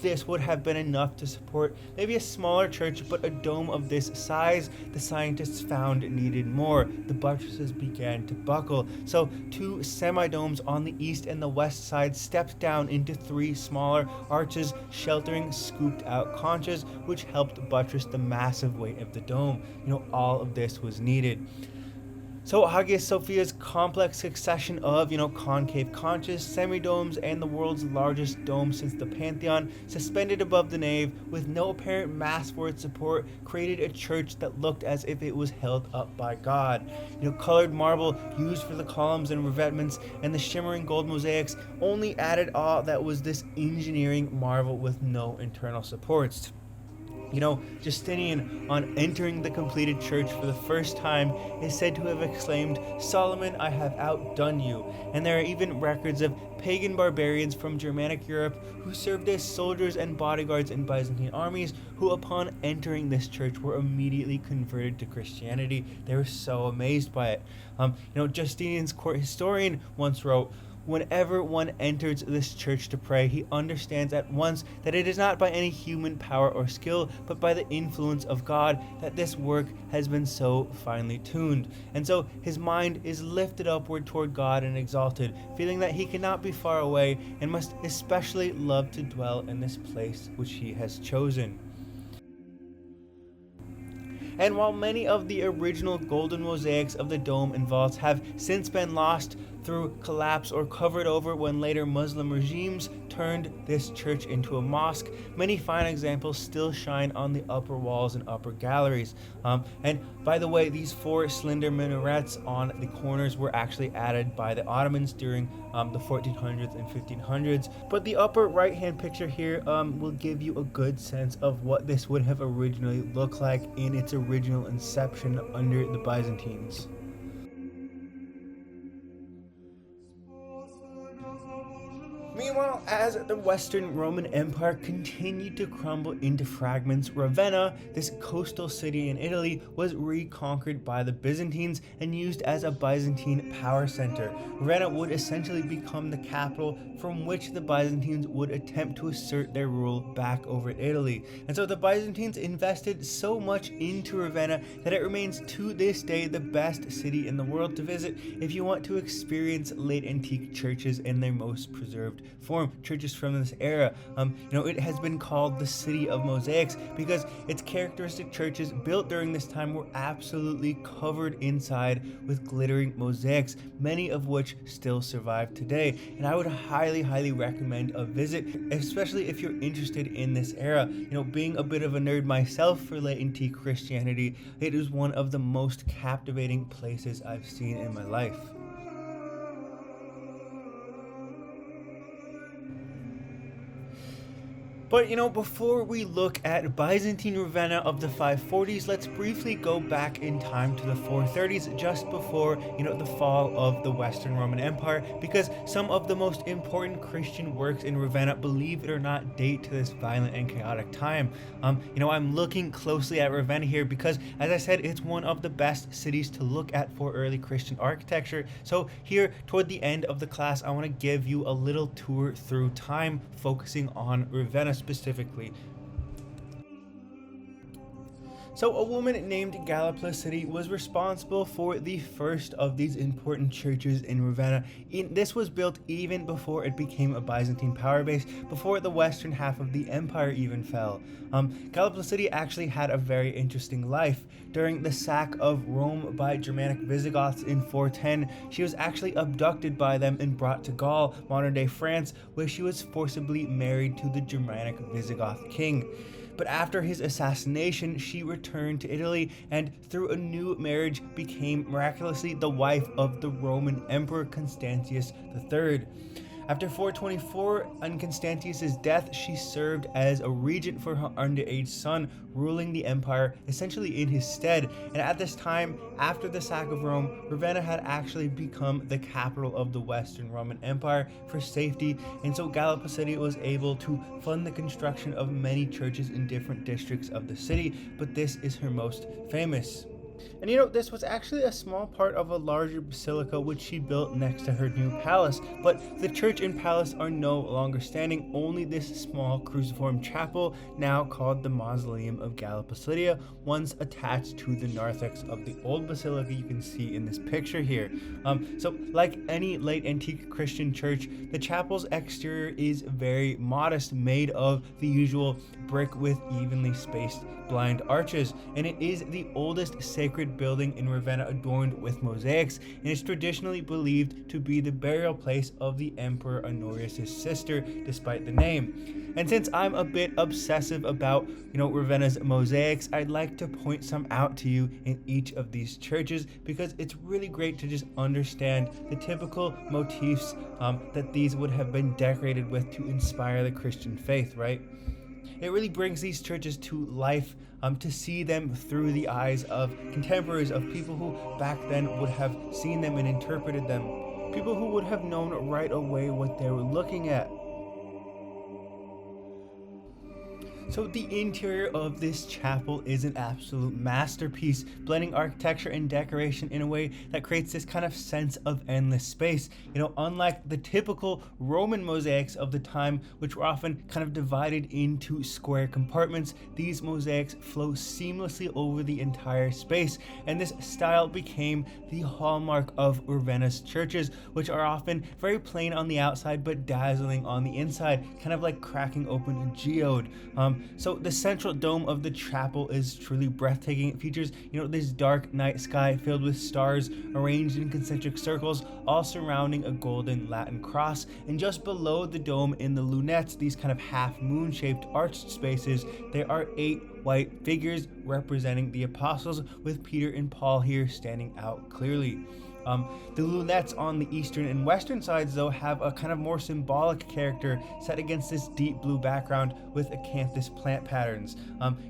This would have been enough to support maybe a smaller church, but a dome of this size, the scientists found needed more. The buttresses began to buckle, so two semi-domes on the east and the west side stepped down into three smaller arches, sheltering scooped out conches, which helped buttress the massive weight of the dome. All of this was needed. So Hagia Sophia's complex succession of, concave conches, semi-domes, and the world's largest dome since the Pantheon, suspended above the nave with no apparent mass for its support, created a church that looked as if it was held up by God. Colored marble used for the columns and revetments and the shimmering gold mosaics only added awe that was this engineering marvel with no internal supports. Justinian, on entering the completed church for the first time, is said to have exclaimed, "Solomon, I have outdone you." And there are even records of pagan barbarians from Germanic Europe who served as soldiers and bodyguards in Byzantine armies, who upon entering this church were immediately converted to Christianity. They were so amazed by it. Justinian's court historian once wrote, "Whenever one enters this church to pray, he understands at once that it is not by any human power or skill, but by the influence of God, that this work has been so finely tuned." And so his mind is lifted upward toward God and exalted, feeling that he cannot be far away and must especially love to dwell in this place which he has chosen. And while many of the original golden mosaics of the dome and vaults have since been lost through collapse or covered over when later Muslim regimes turned this church into a mosque, many fine examples still shine on the upper walls and upper galleries. And by the way, these four slender minarets on the corners were actually added by the Ottomans during the 1400s and 1500s. But the upper right hand picture here will give you a good sense of what this would have originally looked like in its original inception under the Byzantines. Meanwhile, as the Western Roman Empire continued to crumble into fragments, Ravenna, this coastal city in Italy, was reconquered by the Byzantines and used as a Byzantine power center. Ravenna would essentially become the capital from which the Byzantines would attempt to assert their rule back over Italy. And so the Byzantines invested so much into Ravenna that it remains to this day the best city in the world to visit if you want to experience late antique churches in their most preserved form, churches from this era. It has been called the city of mosaics because its characteristic churches built during this time were absolutely covered inside with glittering mosaics, many of which still survive today. And I would highly recommend a visit, especially if you're interested in this era. Being a bit of a nerd myself for late antique Christianity, it is one of the most captivating places I've seen in my life. But before we look at Byzantine Ravenna of the 540s, let's briefly go back in time to the 430s, just before the fall of the Western Roman Empire, because some of the most important Christian works in Ravenna, believe it or not, date to this violent and chaotic time. I'm looking closely at Ravenna here because, as I said, it's one of the best cities to look at for early Christian architecture. So here, toward the end of the class, I want to give you a little tour through time, focusing on Ravenna specifically. So a woman named Galla was responsible for the first of these important churches in Ravenna. This was built even before it became a Byzantine power base, before the western half of the empire even fell. Galla actually had a very interesting life. During the sack of Rome by Germanic Visigoths in 410, she was actually abducted by them and brought to Gaul, modern-day France, where she was forcibly married to the Germanic Visigoth king. But after his assassination, she returned to Italy and, through a new marriage, became miraculously the wife of the Roman Emperor Constantius III. After 424 and Constantius' death, she served as a regent for her underage son, ruling the empire essentially in his stead. And at this time, after the sack of Rome, Ravenna had actually become the capital of the Western Roman Empire for safety, and so Galla was able to fund the construction of many churches in different districts of the city, but this is her most famous. And this was actually a small part of a larger basilica which she built next to her new palace, but the church and palace are no longer standing, only this small cruciform chapel, now called the Mausoleum of Galla Placidia, once attached to the narthex of the old basilica you can see in this picture here. So like any late antique Christian church, the chapel's exterior is very modest, made of the usual brick with evenly spaced blind arches, and it is the oldest sacred building in Ravenna adorned with mosaics, and is traditionally believed to be the burial place of the Emperor Honorius' sister, despite the name. And since I'm a bit obsessive about, Ravenna's mosaics, I'd like to point some out to you in each of these churches, because it's really great to just understand the typical motifs that these would have been decorated with to inspire the Christian faith, right? It really brings these churches to life, to see them through the eyes of contemporaries, of people who back then would have seen them and interpreted them, people who would have known right away what they were looking at. So the interior of this chapel is an absolute masterpiece, blending architecture and decoration in a way that creates this kind of sense of endless space. Unlike the typical Roman mosaics of the time, which were often kind of divided into square compartments, these mosaics flow seamlessly over the entire space, and this style became the hallmark of Ravenna's churches, which are often very plain on the outside but dazzling on the inside, kind of like cracking open a geode. So the central dome of the chapel is truly breathtaking. It features, this dark night sky filled with stars arranged in concentric circles, all surrounding a golden Latin cross. And just below the dome in the lunettes, these kind of half moon-shaped arched spaces, there are 8 white figures representing the apostles, with Peter and Paul here standing out clearly. The lunettes on the eastern and western sides, though, have a kind of more symbolic character set against this deep blue background with acanthus plant patterns.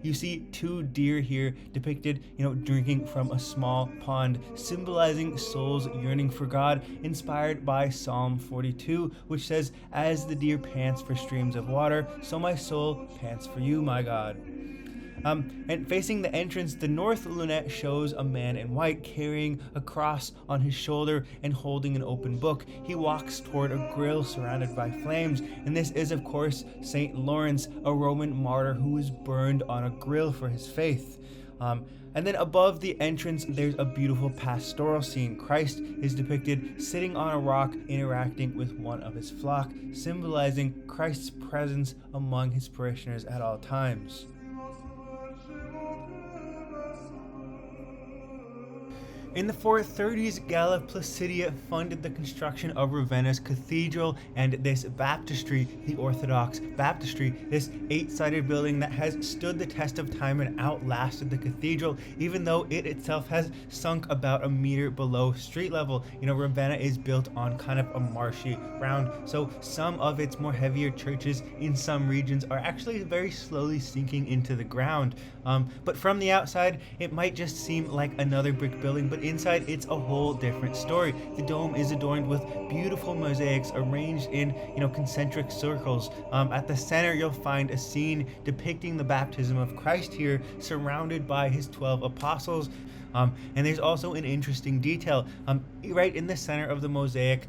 You see two deer here depicted, drinking from a small pond, symbolizing souls yearning for God, inspired by Psalm 42, which says, "As the deer pants for streams of water, so my soul pants for you, my God." And facing the entrance, the north lunette shows a man in white carrying a cross on his shoulder and holding an open book. He walks toward a grill surrounded by flames, and this is, of course, Saint Lawrence, a Roman martyr who was burned on a grill for his faith. And then above the entrance, there's a beautiful pastoral scene. Christ is depicted sitting on a rock interacting with one of his flock, symbolizing Christ's presence among his parishioners at all times. In the 430s, Galla Placidia funded the construction of Ravenna's cathedral and this baptistry, the Orthodox baptistry, this 8-sided building that has stood the test of time and outlasted the cathedral, even though it itself has sunk about a meter below street level. Ravenna is built on kind of a marshy ground, so some of its more heavier churches in some regions are actually very slowly sinking into the ground. But from the outside, it might just seem like another brick building, but inside it's a whole different story. The dome is adorned with beautiful mosaics arranged in concentric circles. At the center you'll find a scene depicting the baptism of Christ here, surrounded by his 12 apostles. And there's also an interesting detail. Right in the center of the mosaic,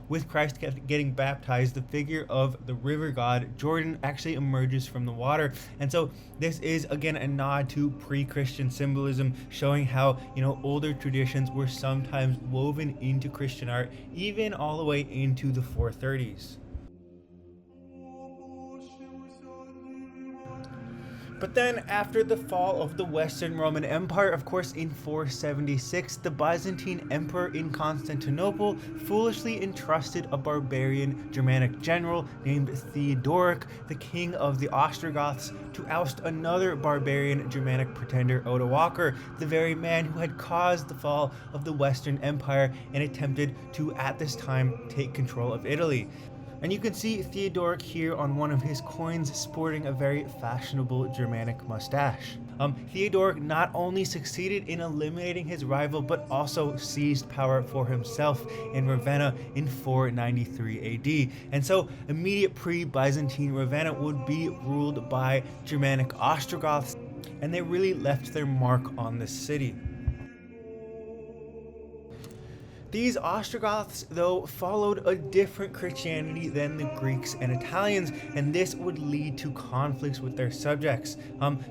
with Christ getting baptized, the figure of the river god Jordan actually emerges from the water. And so this is, again, a nod to pre-Christian symbolism, showing how, older traditions were sometimes woven into Christian art, even all the way into the 430s. But then, after the fall of the Western Roman Empire, of course in 476, the Byzantine emperor in Constantinople foolishly entrusted a barbarian Germanic general named Theodoric, the king of the Ostrogoths, to oust another barbarian Germanic pretender, Odoacer, the very man who had caused the fall of the Western Empire and attempted to, at this time, take control of Italy. And you can see Theodoric here on one of his coins sporting a very fashionable Germanic mustache. Theodoric not only succeeded in eliminating his rival, but also seized power for himself in Ravenna in 493 AD. And so immediate pre-Byzantine Ravenna would be ruled by Germanic Ostrogoths, and they really left their mark on the city. These Ostrogoths, though, followed a different Christianity than the Greeks and Italians, and this would lead to conflicts with their subjects.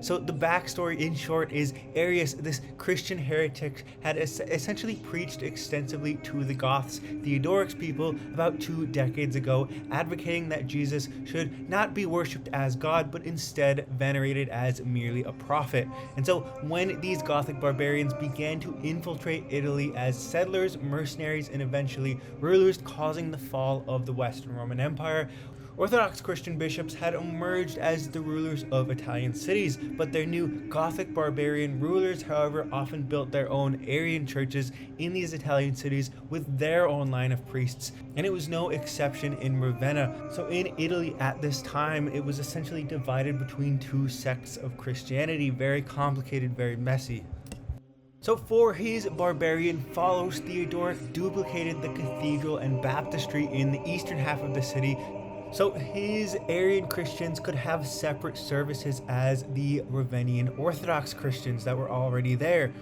So the backstory, in short, is Arius, this Christian heretic, had essentially preached extensively to the Goths, Theodoric's people, about 2 decades ago, advocating that Jesus should not be worshipped as God, but instead venerated as merely a prophet. And so when these Gothic barbarians began to infiltrate Italy as settlers, mercenaries, and eventually rulers, causing the fall of the Western Roman Empire, Orthodox Christian bishops had emerged as the rulers of Italian cities, but their new Gothic barbarian rulers, however, often built their own Arian churches in these Italian cities with their own line of priests, and it was no exception in Ravenna. So in Italy at this time, it was essentially divided between 2 sects of Christianity, very complicated, very messy. So for his barbarian followers, Theodoric duplicated the cathedral and baptistry in the eastern half of the city, so his Arian Christians could have separate services as the Ravennian Orthodox Christians that were already there.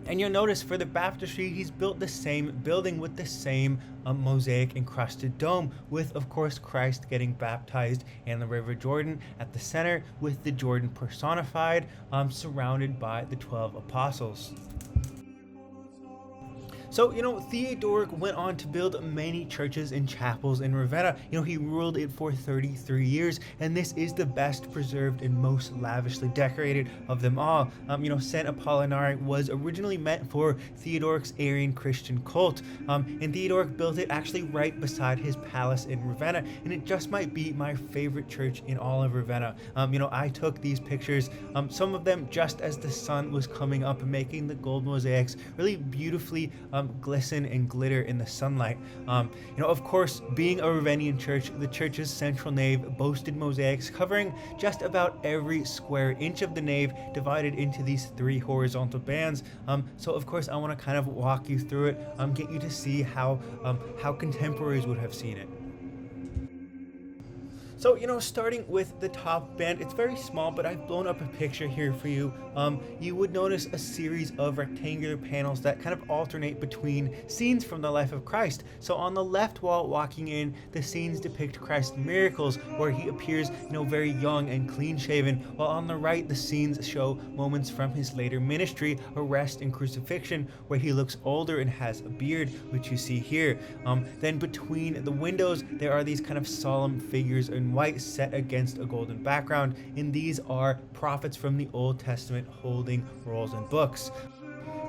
And you'll notice for the baptistry, he's built the same building with the same mosaic encrusted dome, with, of course, Christ getting baptized in the River Jordan at the center, with the Jordan personified, surrounded by the 12 apostles. So, Theodoric went on to build many churches and chapels in Ravenna. He ruled it for 33 years, and this is the best preserved and most lavishly decorated of them all. St. Apollinare was originally meant for Theodoric's Arian Christian cult, and Theodoric built it actually right beside his palace in Ravenna, and it just might be my favorite church in all of Ravenna. I took these pictures, some of them just as the sun was coming up, making the gold mosaics really beautifully glisten and glitter in the sunlight. Of course, being a Ravenian church, the church's central nave boasted mosaics covering just about every square inch of the nave, divided into these 3 horizontal bands. So of course, I want to kind of walk you through it, get you to see how contemporaries would have seen it. So, starting with the top band, it's very small, but I've blown up a picture here for you. You would notice a series of rectangular panels that kind of alternate between scenes from the life of Christ. So on the left wall, walking in, the scenes depict Christ's miracles, where he appears, very young and clean-shaven, while on the right, the scenes show moments from his later ministry, arrest and crucifixion, where he looks older and has a beard, which you see here. Then between the windows, there are these kind of solemn figures in white set against a golden background, and these are prophets from the Old Testament holding rolls and books.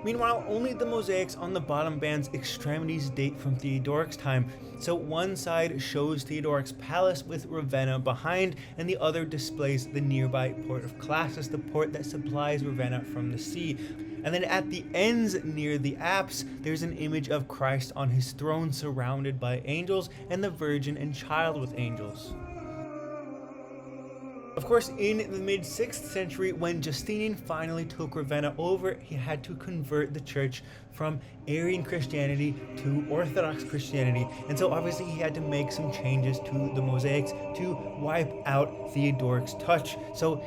Meanwhile, only the mosaics on the bottom band's extremities date from Theodoric's time. So one side shows Theodoric's palace with Ravenna behind, and the other displays the nearby port of Classis, the port that supplies Ravenna from the sea. And then at the ends near the apse, there's an image of Christ on his throne surrounded by angels, and the Virgin and Child with angels. Of course, in the mid-6th century, when Justinian finally took Ravenna over, he had to convert the church from Arian Christianity to Orthodox Christianity, and so obviously he had to make some changes to the mosaics to wipe out Theodoric's touch. So,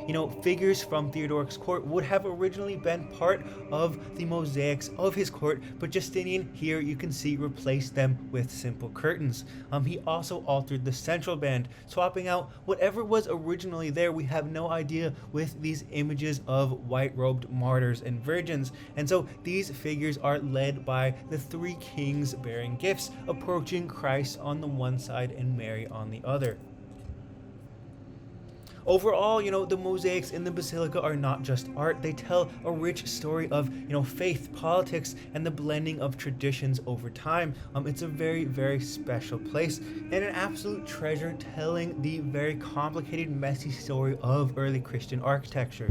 figures from Theodoric's court would have originally been part of the mosaics of his court, but Justinian, here you can see, replaced them with simple curtains. He also altered the central band, swapping out whatever was originally there. We have no idea, with these images of white-robed martyrs and virgins, and so these figures are led by the 3 kings bearing gifts, approaching Christ on the one side and Mary on the other. Overall, the mosaics in the basilica are not just art. They tell a rich story of, faith, politics, and the blending of traditions over time. It's a very, very special place, and an absolute treasure, telling the very complicated, messy story of early Christian architecture.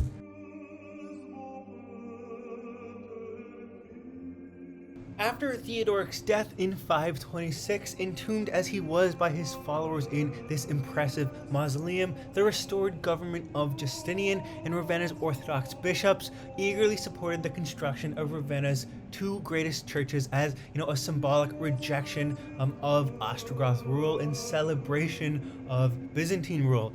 After Theodoric's death in 526, entombed as he was by his followers in this impressive mausoleum, the restored government of Justinian and Ravenna's Orthodox bishops eagerly supported the construction of Ravenna's 2 greatest churches as, a symbolic rejection of Ostrogoth rule and celebration of Byzantine rule.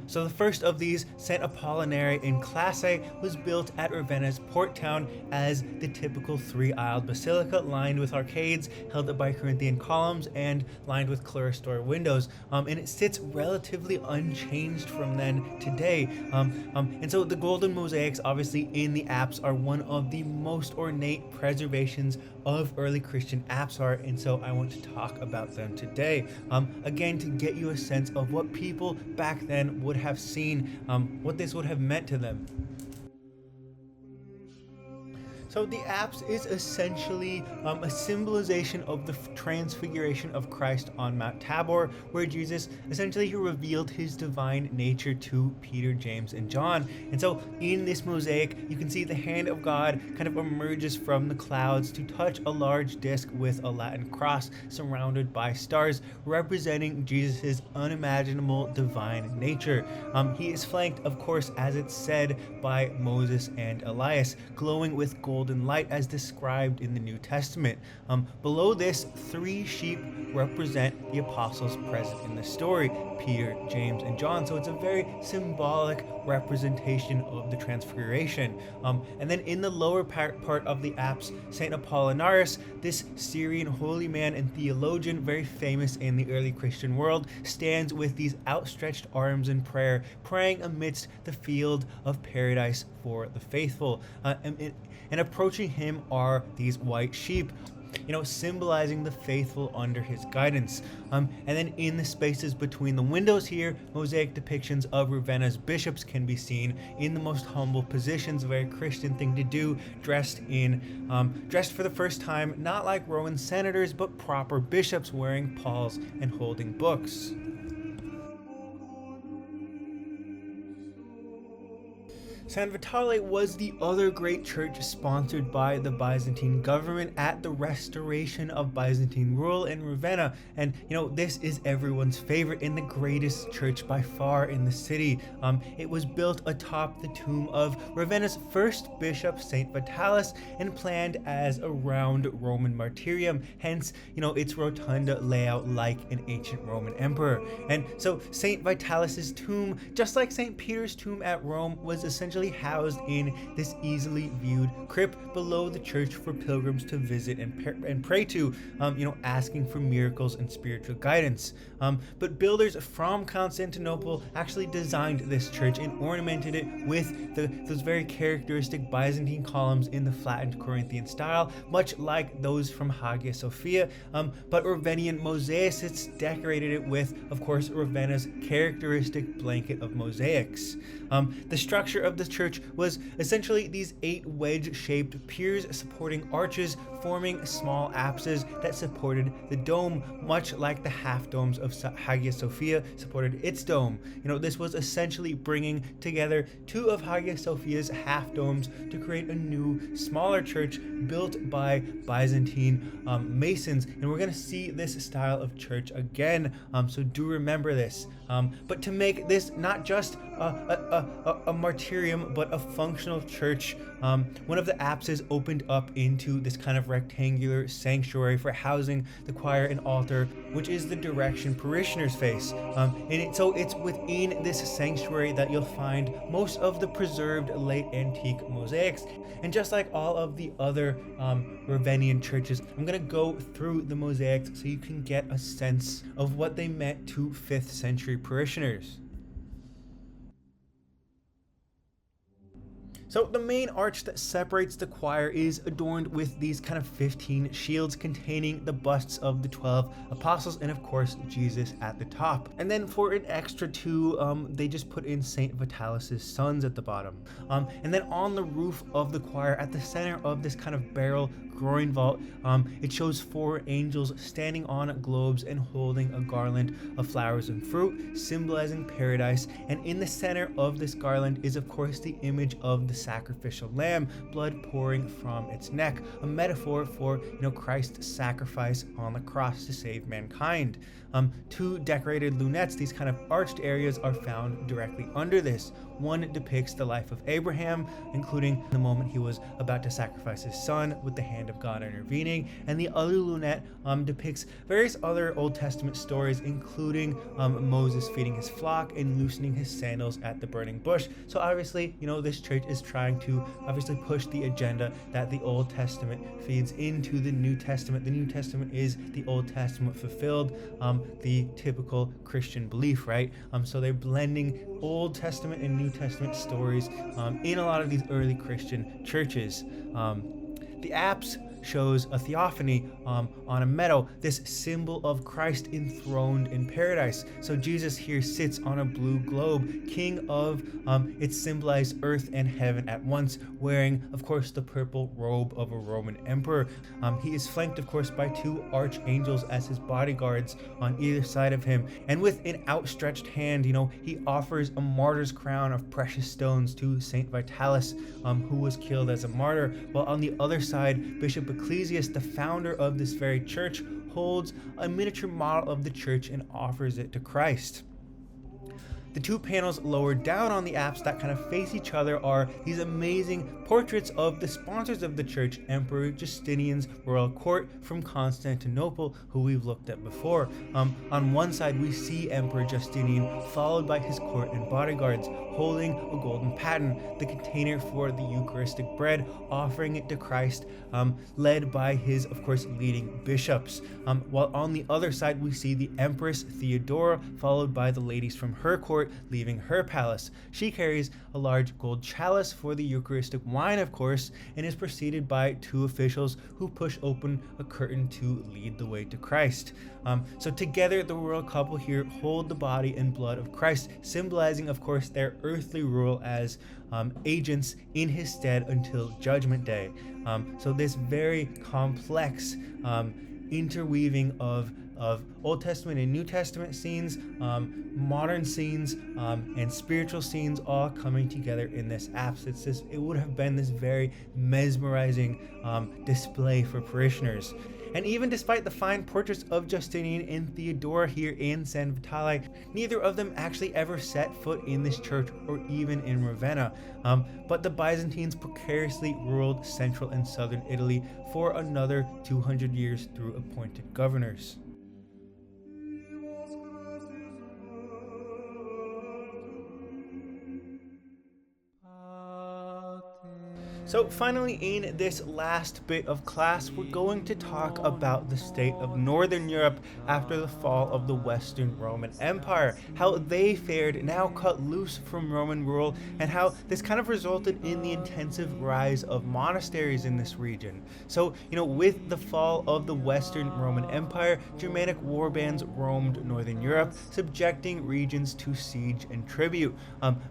So the first of these, St. Apollinare in Classe, was built at Ravenna's port town as the typical 3-aisled basilica, lined with arcades, held up by Corinthian columns, and lined with clerestory windows. And it sits relatively unchanged from then today. And so the golden mosaics, obviously in the apse, are one of the most ornate preservations of early Christian apse art, and so I want to talk about them today. Again, to get you a sense of what people back then would have seen, what this would have meant to them. So the apse is essentially a symbolization of the transfiguration of Christ on Mount Tabor, where Jesus essentially revealed his divine nature to Peter, James, and John. And so in this mosaic, you can see the hand of God kind of emerges from the clouds to touch a large disc with a Latin cross surrounded by stars, representing Jesus' unimaginable divine nature. He is flanked, of course, as it's said, by Moses and Elias, glowing with golden light as described in the New Testament. Below this, 3 sheep represent the apostles present in the story, Peter, James, and John. So it's a very symbolic representation of the Transfiguration. And then in the lower part of the apse, St. Apollinaris, this Syrian holy man and theologian, very famous in the early Christian world, stands with these outstretched arms in prayer, praying amidst the field of paradise for the faithful. And approaching him are these white sheep, symbolizing the faithful under his guidance. And then in the spaces between the windows here, mosaic depictions of Ravenna's bishops can be seen in the most humble positions, a very Christian thing to do, dressed for the first time, not like Roman senators, but proper bishops wearing palls and holding books. San Vitale was the other great church sponsored by the Byzantine government at the restoration of Byzantine rule in Ravenna. And this is everyone's favorite and the greatest church by far in the city. It was built atop the tomb of Ravenna's first bishop, Saint Vitalis, and planned as a round Roman martyrium, hence its rotunda layout like an ancient Roman emperor. And so Saint Vitalis's tomb, just like Saint Peter's tomb at Rome, was essentially housed in this easily viewed crypt below the church for pilgrims to visit and pray to, asking for miracles and spiritual guidance. But builders from Constantinople actually designed this church and ornamented it with those very characteristic Byzantine columns in the flattened Corinthian style, much like those from Hagia Sophia, but Ravenian mosaicists decorated it with, of course, Ravenna's characteristic blanket of mosaics. The structure of the church was essentially these 8 wedge-shaped piers supporting arches, forming small apses that supported the dome, much like the half domes of Hagia Sophia supported its dome. This was essentially bringing together 2 of Hagia Sophia's half domes to create a new, smaller church built by Byzantine masons. And we're going to see this style of church again, so do remember this. But to make this not just a martyrium, but a functional church, one of the apses opened up into this kind of rectangular sanctuary for housing the choir and altar, which is the direction parishioners face. So it's within this sanctuary that you'll find most of the preserved late antique mosaics. And just like all of the other Ravenian churches, I'm going to go through the mosaics so you can get a sense of what they meant to 5th century parishioners. So the main arch that separates the choir is adorned with these kind of 15 shields containing the busts of the 12 apostles and of course Jesus at the top. And then for an extra 2, they just put in Saint Vitalis' sons at the bottom. And then on the roof of the choir, at the center of this kind of barrel groin vault, it shows 4 angels standing on globes and holding a garland of flowers and fruit, symbolizing paradise. And in the center of this garland is of course the image of the sacrificial lamb, blood pouring from its neck, a metaphor for Christ's sacrifice on the cross to save mankind. 2 decorated lunettes, these kind of arched areas, are found directly under this. One depicts the life of Abraham, including the moment he was about to sacrifice his son with the hand of God intervening, and the other lunette depicts various other Old Testament stories, including Moses feeding his flock and loosening his sandals at the burning bush. So obviously, this church is trying to obviously push the agenda that the Old Testament feeds into the New Testament. The New Testament is the Old Testament fulfilled, the typical Christian belief, right? So they're blending Old Testament and New Testament stories in a lot of these early Christian churches. The apse shows a theophany on a meadow, this symbol of Christ enthroned in paradise. So Jesus here sits on a blue globe, king of it symbolized earth and heaven at once, wearing of course the purple robe of a Roman emperor. He is flanked of course by 2 archangels as his bodyguards on either side of him, and with an outstretched hand he offers a martyr's crown of precious stones to Saint Vitalis, who was killed as a martyr, while on the other side Bishop Ecclesius, the founder of this very church, holds a miniature model of the church and offers it to Christ. The 2 panels lower down on the apse that kind of face each other are these amazing portraits of the sponsors of the church, Emperor Justinian's royal court from Constantinople, who we've looked at before. On one side we see Emperor Justinian followed by his court and bodyguards, holding a golden paten, the container for the Eucharistic bread, offering it to Christ, led by his, of course, leading bishops. While on the other side we see the Empress Theodora, followed by the ladies from her court, leaving her palace. She carries a large gold chalice for the Eucharistic wine, of course, and is preceded by 2 officials who push open a curtain to lead the way to Christ. So together the royal couple here hold the body and blood of Christ, symbolizing, of course, their earthly rule as agents in his stead until Judgment Day. So this very complex interweaving of of Old Testament and New Testament scenes, modern scenes, and spiritual scenes all coming together in this apse. It would have been this very mesmerizing display for parishioners. And even despite the fine portraits of Justinian and Theodora here in San Vitale, neither of them actually ever set foot in this church or even in Ravenna. But the Byzantines precariously ruled central and southern Italy for another 200 years through appointed governors. So finally, in this last bit of class, we're going to talk about the state of Northern Europe after the fall of the Western Roman Empire, how they fared now cut loose from Roman rule, and how this kind of resulted in the intensive rise of monasteries in this region. So, with the fall of the Western Roman Empire, Germanic warbands roamed Northern Europe, subjecting regions to siege and tribute.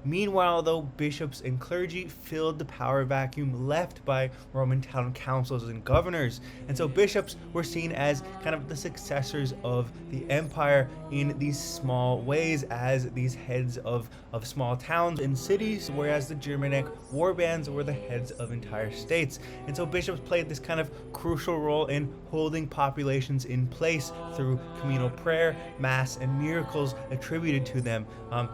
Meanwhile, though, bishops and clergy filled the power vacuum left by Roman town councils and governors. And so bishops were seen as kind of the successors of the empire in these small ways, as these heads of small towns and cities, whereas the Germanic warbands were the heads of entire states. And so bishops played this kind of crucial role in holding populations in place through communal prayer, mass, and miracles attributed to them.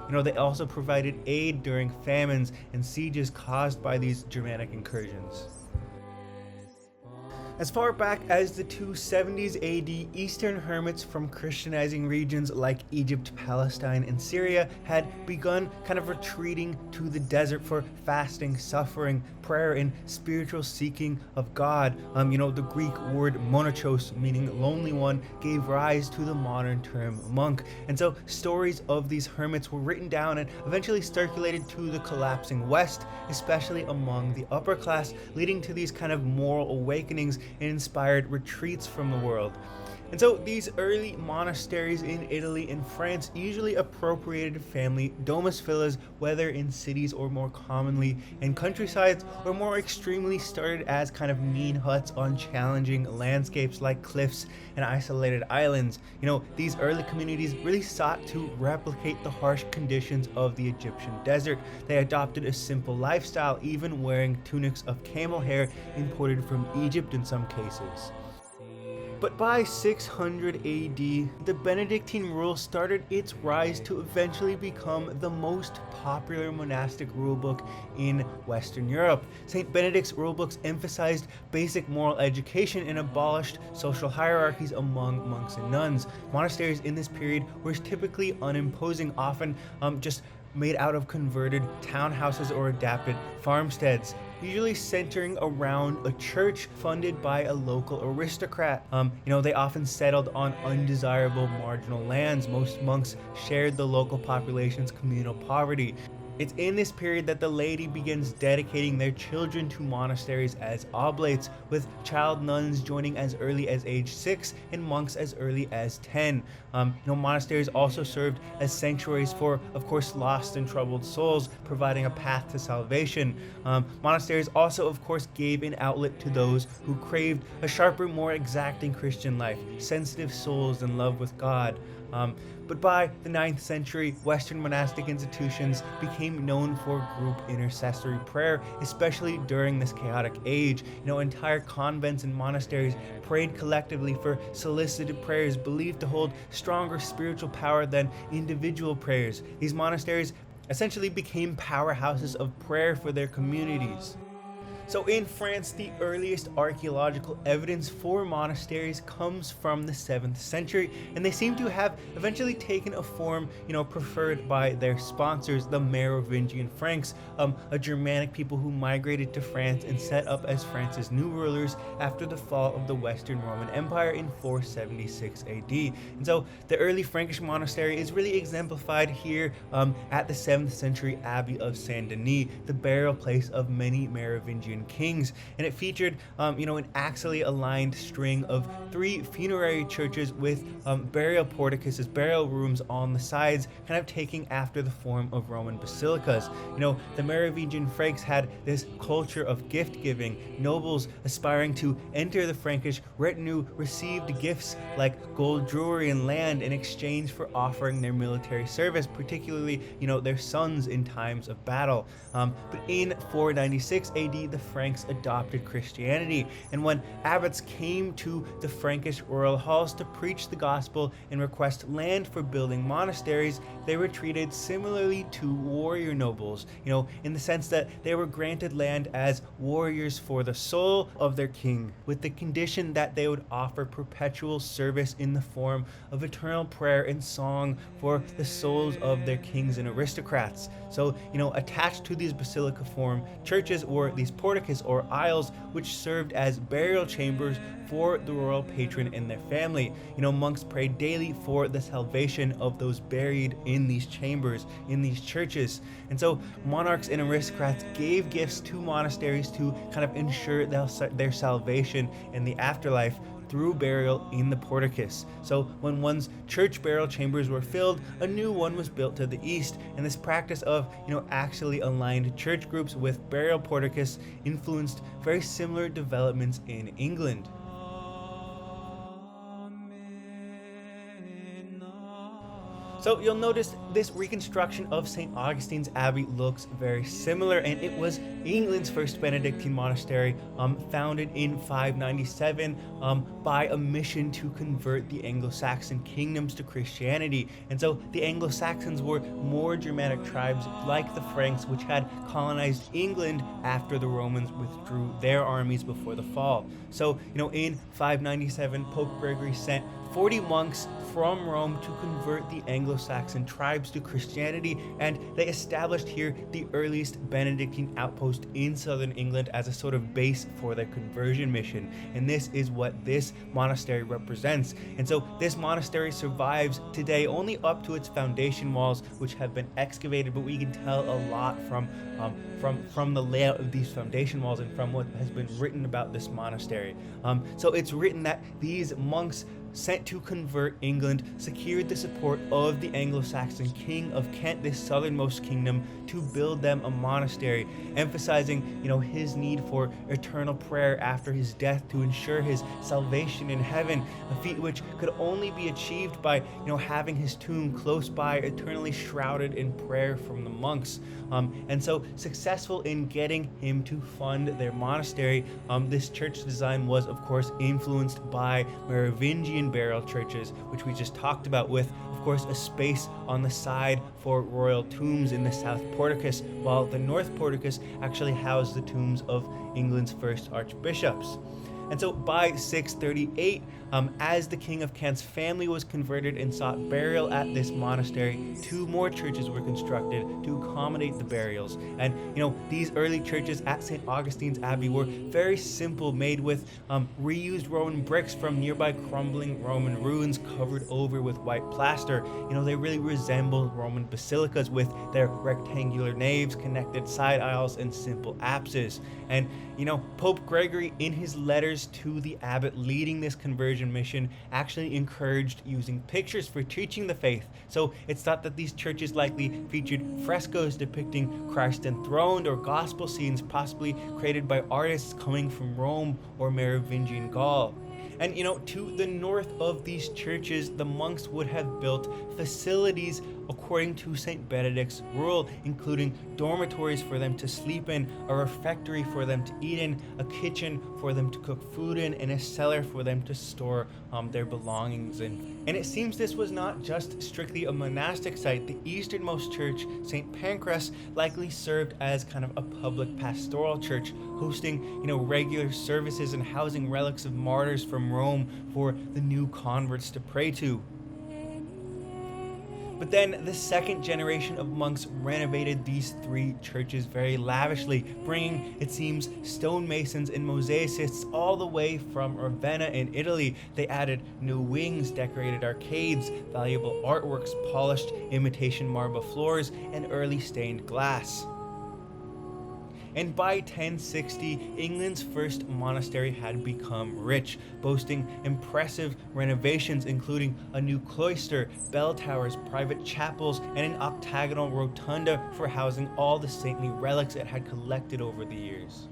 They also provided aid during famines and sieges caused by these Germanic incursions. As far back as the 270s AD, Eastern hermits from Christianizing regions like Egypt, Palestine, and Syria had begun kind of retreating to the desert for fasting, suffering, prayer, and spiritual seeking of God. The Greek word monachos, meaning lonely one, gave rise to the modern term monk. And so stories of these hermits were written down and eventually circulated to the collapsing West, especially among the upper class, leading to these kind of moral awakenings and inspired retreats from the world. And so these early monasteries in Italy and France usually appropriated family domus villas, whether in cities or more commonly in countrysides, or more extremely started as kind of mean huts on challenging landscapes like cliffs and isolated islands. These early communities really sought to replicate the harsh conditions of the Egyptian desert. They adopted a simple lifestyle, even wearing tunics of camel hair imported from Egypt in some cases. But by 600 AD, the Benedictine rule started its rise to eventually become the most popular monastic rulebook in Western Europe. St. Benedict's rulebooks emphasized basic moral education and abolished social hierarchies among monks and nuns. Monasteries in this period were typically unimposing, often just made out of converted townhouses or adapted farmsteads, usually centering around a church funded by a local aristocrat. They often settled on undesirable marginal lands. Most monks shared the local population's communal poverty. It's in this period that the laity begins dedicating their children to monasteries as oblates, with child nuns joining as early as age 6 and monks as early as 10. Monasteries also served as sanctuaries for, of course, lost and troubled souls, providing a path to salvation. Monasteries also, of course, gave an outlet to those who craved a sharper, more exacting Christian life, sensitive souls in love with God. But by the 9th century, Western monastic institutions became known for group intercessory prayer, especially during this chaotic age. Entire convents and monasteries prayed collectively for solicited prayers believed to hold stronger spiritual power than individual prayers. These monasteries essentially became powerhouses of prayer for their communities. So in France, the earliest archaeological evidence for monasteries comes from the 7th century, and they seem to have eventually taken a form, preferred by their sponsors, the Merovingian Franks, a Germanic people who migrated to France and set up as France's new rulers after the fall of the Western Roman Empire in 476 AD. And so the early Frankish monastery is really exemplified here at the 7th century Abbey of Saint Denis, the burial place of many Merovingian Merovingian kings, and it featured, an axially aligned string of 3 funerary churches with burial porticuses, burial rooms on the sides, kind of taking after the form of Roman basilicas. The Merovingian Franks had this culture of gift giving. Nobles aspiring to enter the Frankish retinue received gifts like gold jewelry and land in exchange for offering their military service, particularly, their sons in times of battle. But in 496 AD, the Franks adopted Christianity, and when abbots came to the Frankish royal halls to preach the gospel and request land for building monasteries, they were treated similarly to warrior nobles, in the sense that they were granted land as warriors for the soul of their king, with the condition that they would offer perpetual service in the form of eternal prayer and song for the souls of their kings and aristocrats. So, attached to these basilica form churches were these porticus or aisles, which served as burial chambers for the royal patron and their family. Monks prayed daily for the salvation of those buried in these chambers, in these churches. And so monarchs and aristocrats gave gifts to monasteries to kind of ensure their salvation in the afterlife through burial in the porticus. So when one's church burial chambers were filled, a new one was built to the east, and this practice of, axially aligned church groups with burial porticus influenced very similar developments in England. So you'll notice this reconstruction of St. Augustine's Abbey looks very similar, and it was England's first Benedictine monastery, founded in 597 by a mission to convert the Anglo-Saxon kingdoms to Christianity. And so the Anglo-Saxons were more Germanic tribes like the Franks, which had colonized England after the Romans withdrew their armies before the fall. So, in 597, Pope Gregory sent 40 monks from Rome to convert the Anglo-Saxon tribes to Christianity, and they established here the earliest Benedictine outpost in southern England as a sort of base for their conversion mission. And this is what this monastery represents. And so this monastery survives today only up to its foundation walls, which have been excavated, but we can tell a lot from the layout of these foundation walls and from what has been written about this monastery. So it's written that these monks sent to convert England secured the support of the Anglo-Saxon king of Kent, this southernmost kingdom, to build them a monastery, emphasizing, his need for eternal prayer after his death to ensure his salvation in heaven, a feat which could only be achieved by, having his tomb close by, eternally shrouded in prayer from the monks. And so, successful in getting him to fund their monastery, this church design was, of course, influenced by Merovingian burial churches, which we just talked about, with, of course, a space on the side for royal tombs in the south porticus, while the north porticus actually housed the tombs of England's first archbishops. And so by 638, as the King of Kent's family was converted and sought burial at this monastery, 2 more churches were constructed to accommodate the burials. And, these early churches at St. Augustine's Abbey were very simple, made with reused Roman bricks from nearby crumbling Roman ruins covered over with white plaster. They really resembled Roman basilicas with their rectangular naves, connected side aisles, and simple apses. And, Pope Gregory, in his letters to the abbot leading this conversion mission, actually encouraged using pictures for teaching the faith. So it's thought that these churches likely featured frescoes depicting Christ enthroned or gospel scenes, possibly created by artists coming from Rome or Merovingian Gaul. And, to the north of these churches, the monks would have built facilities according to St. Benedict's rule, including dormitories for them to sleep in, a refectory for them to eat in, a kitchen for them to cook food in, and a cellar for them to store their belongings in. And it seems this was not just strictly a monastic site. The easternmost church, St. Pancras, likely served as kind of a public pastoral church, hosting, regular services and housing relics of martyrs from Rome for the new converts to pray to. But then the second generation of monks renovated these 3 churches very lavishly, bringing, it seems, stonemasons and mosaicists all the way from Ravenna in Italy. They added new wings, decorated arcades, valuable artworks, polished imitation marble floors, and early stained glass. And by 1060, England's first monastery had become rich, boasting impressive renovations including a new cloister, bell towers, private chapels, and an octagonal rotunda for housing all the saintly relics it had collected over the years.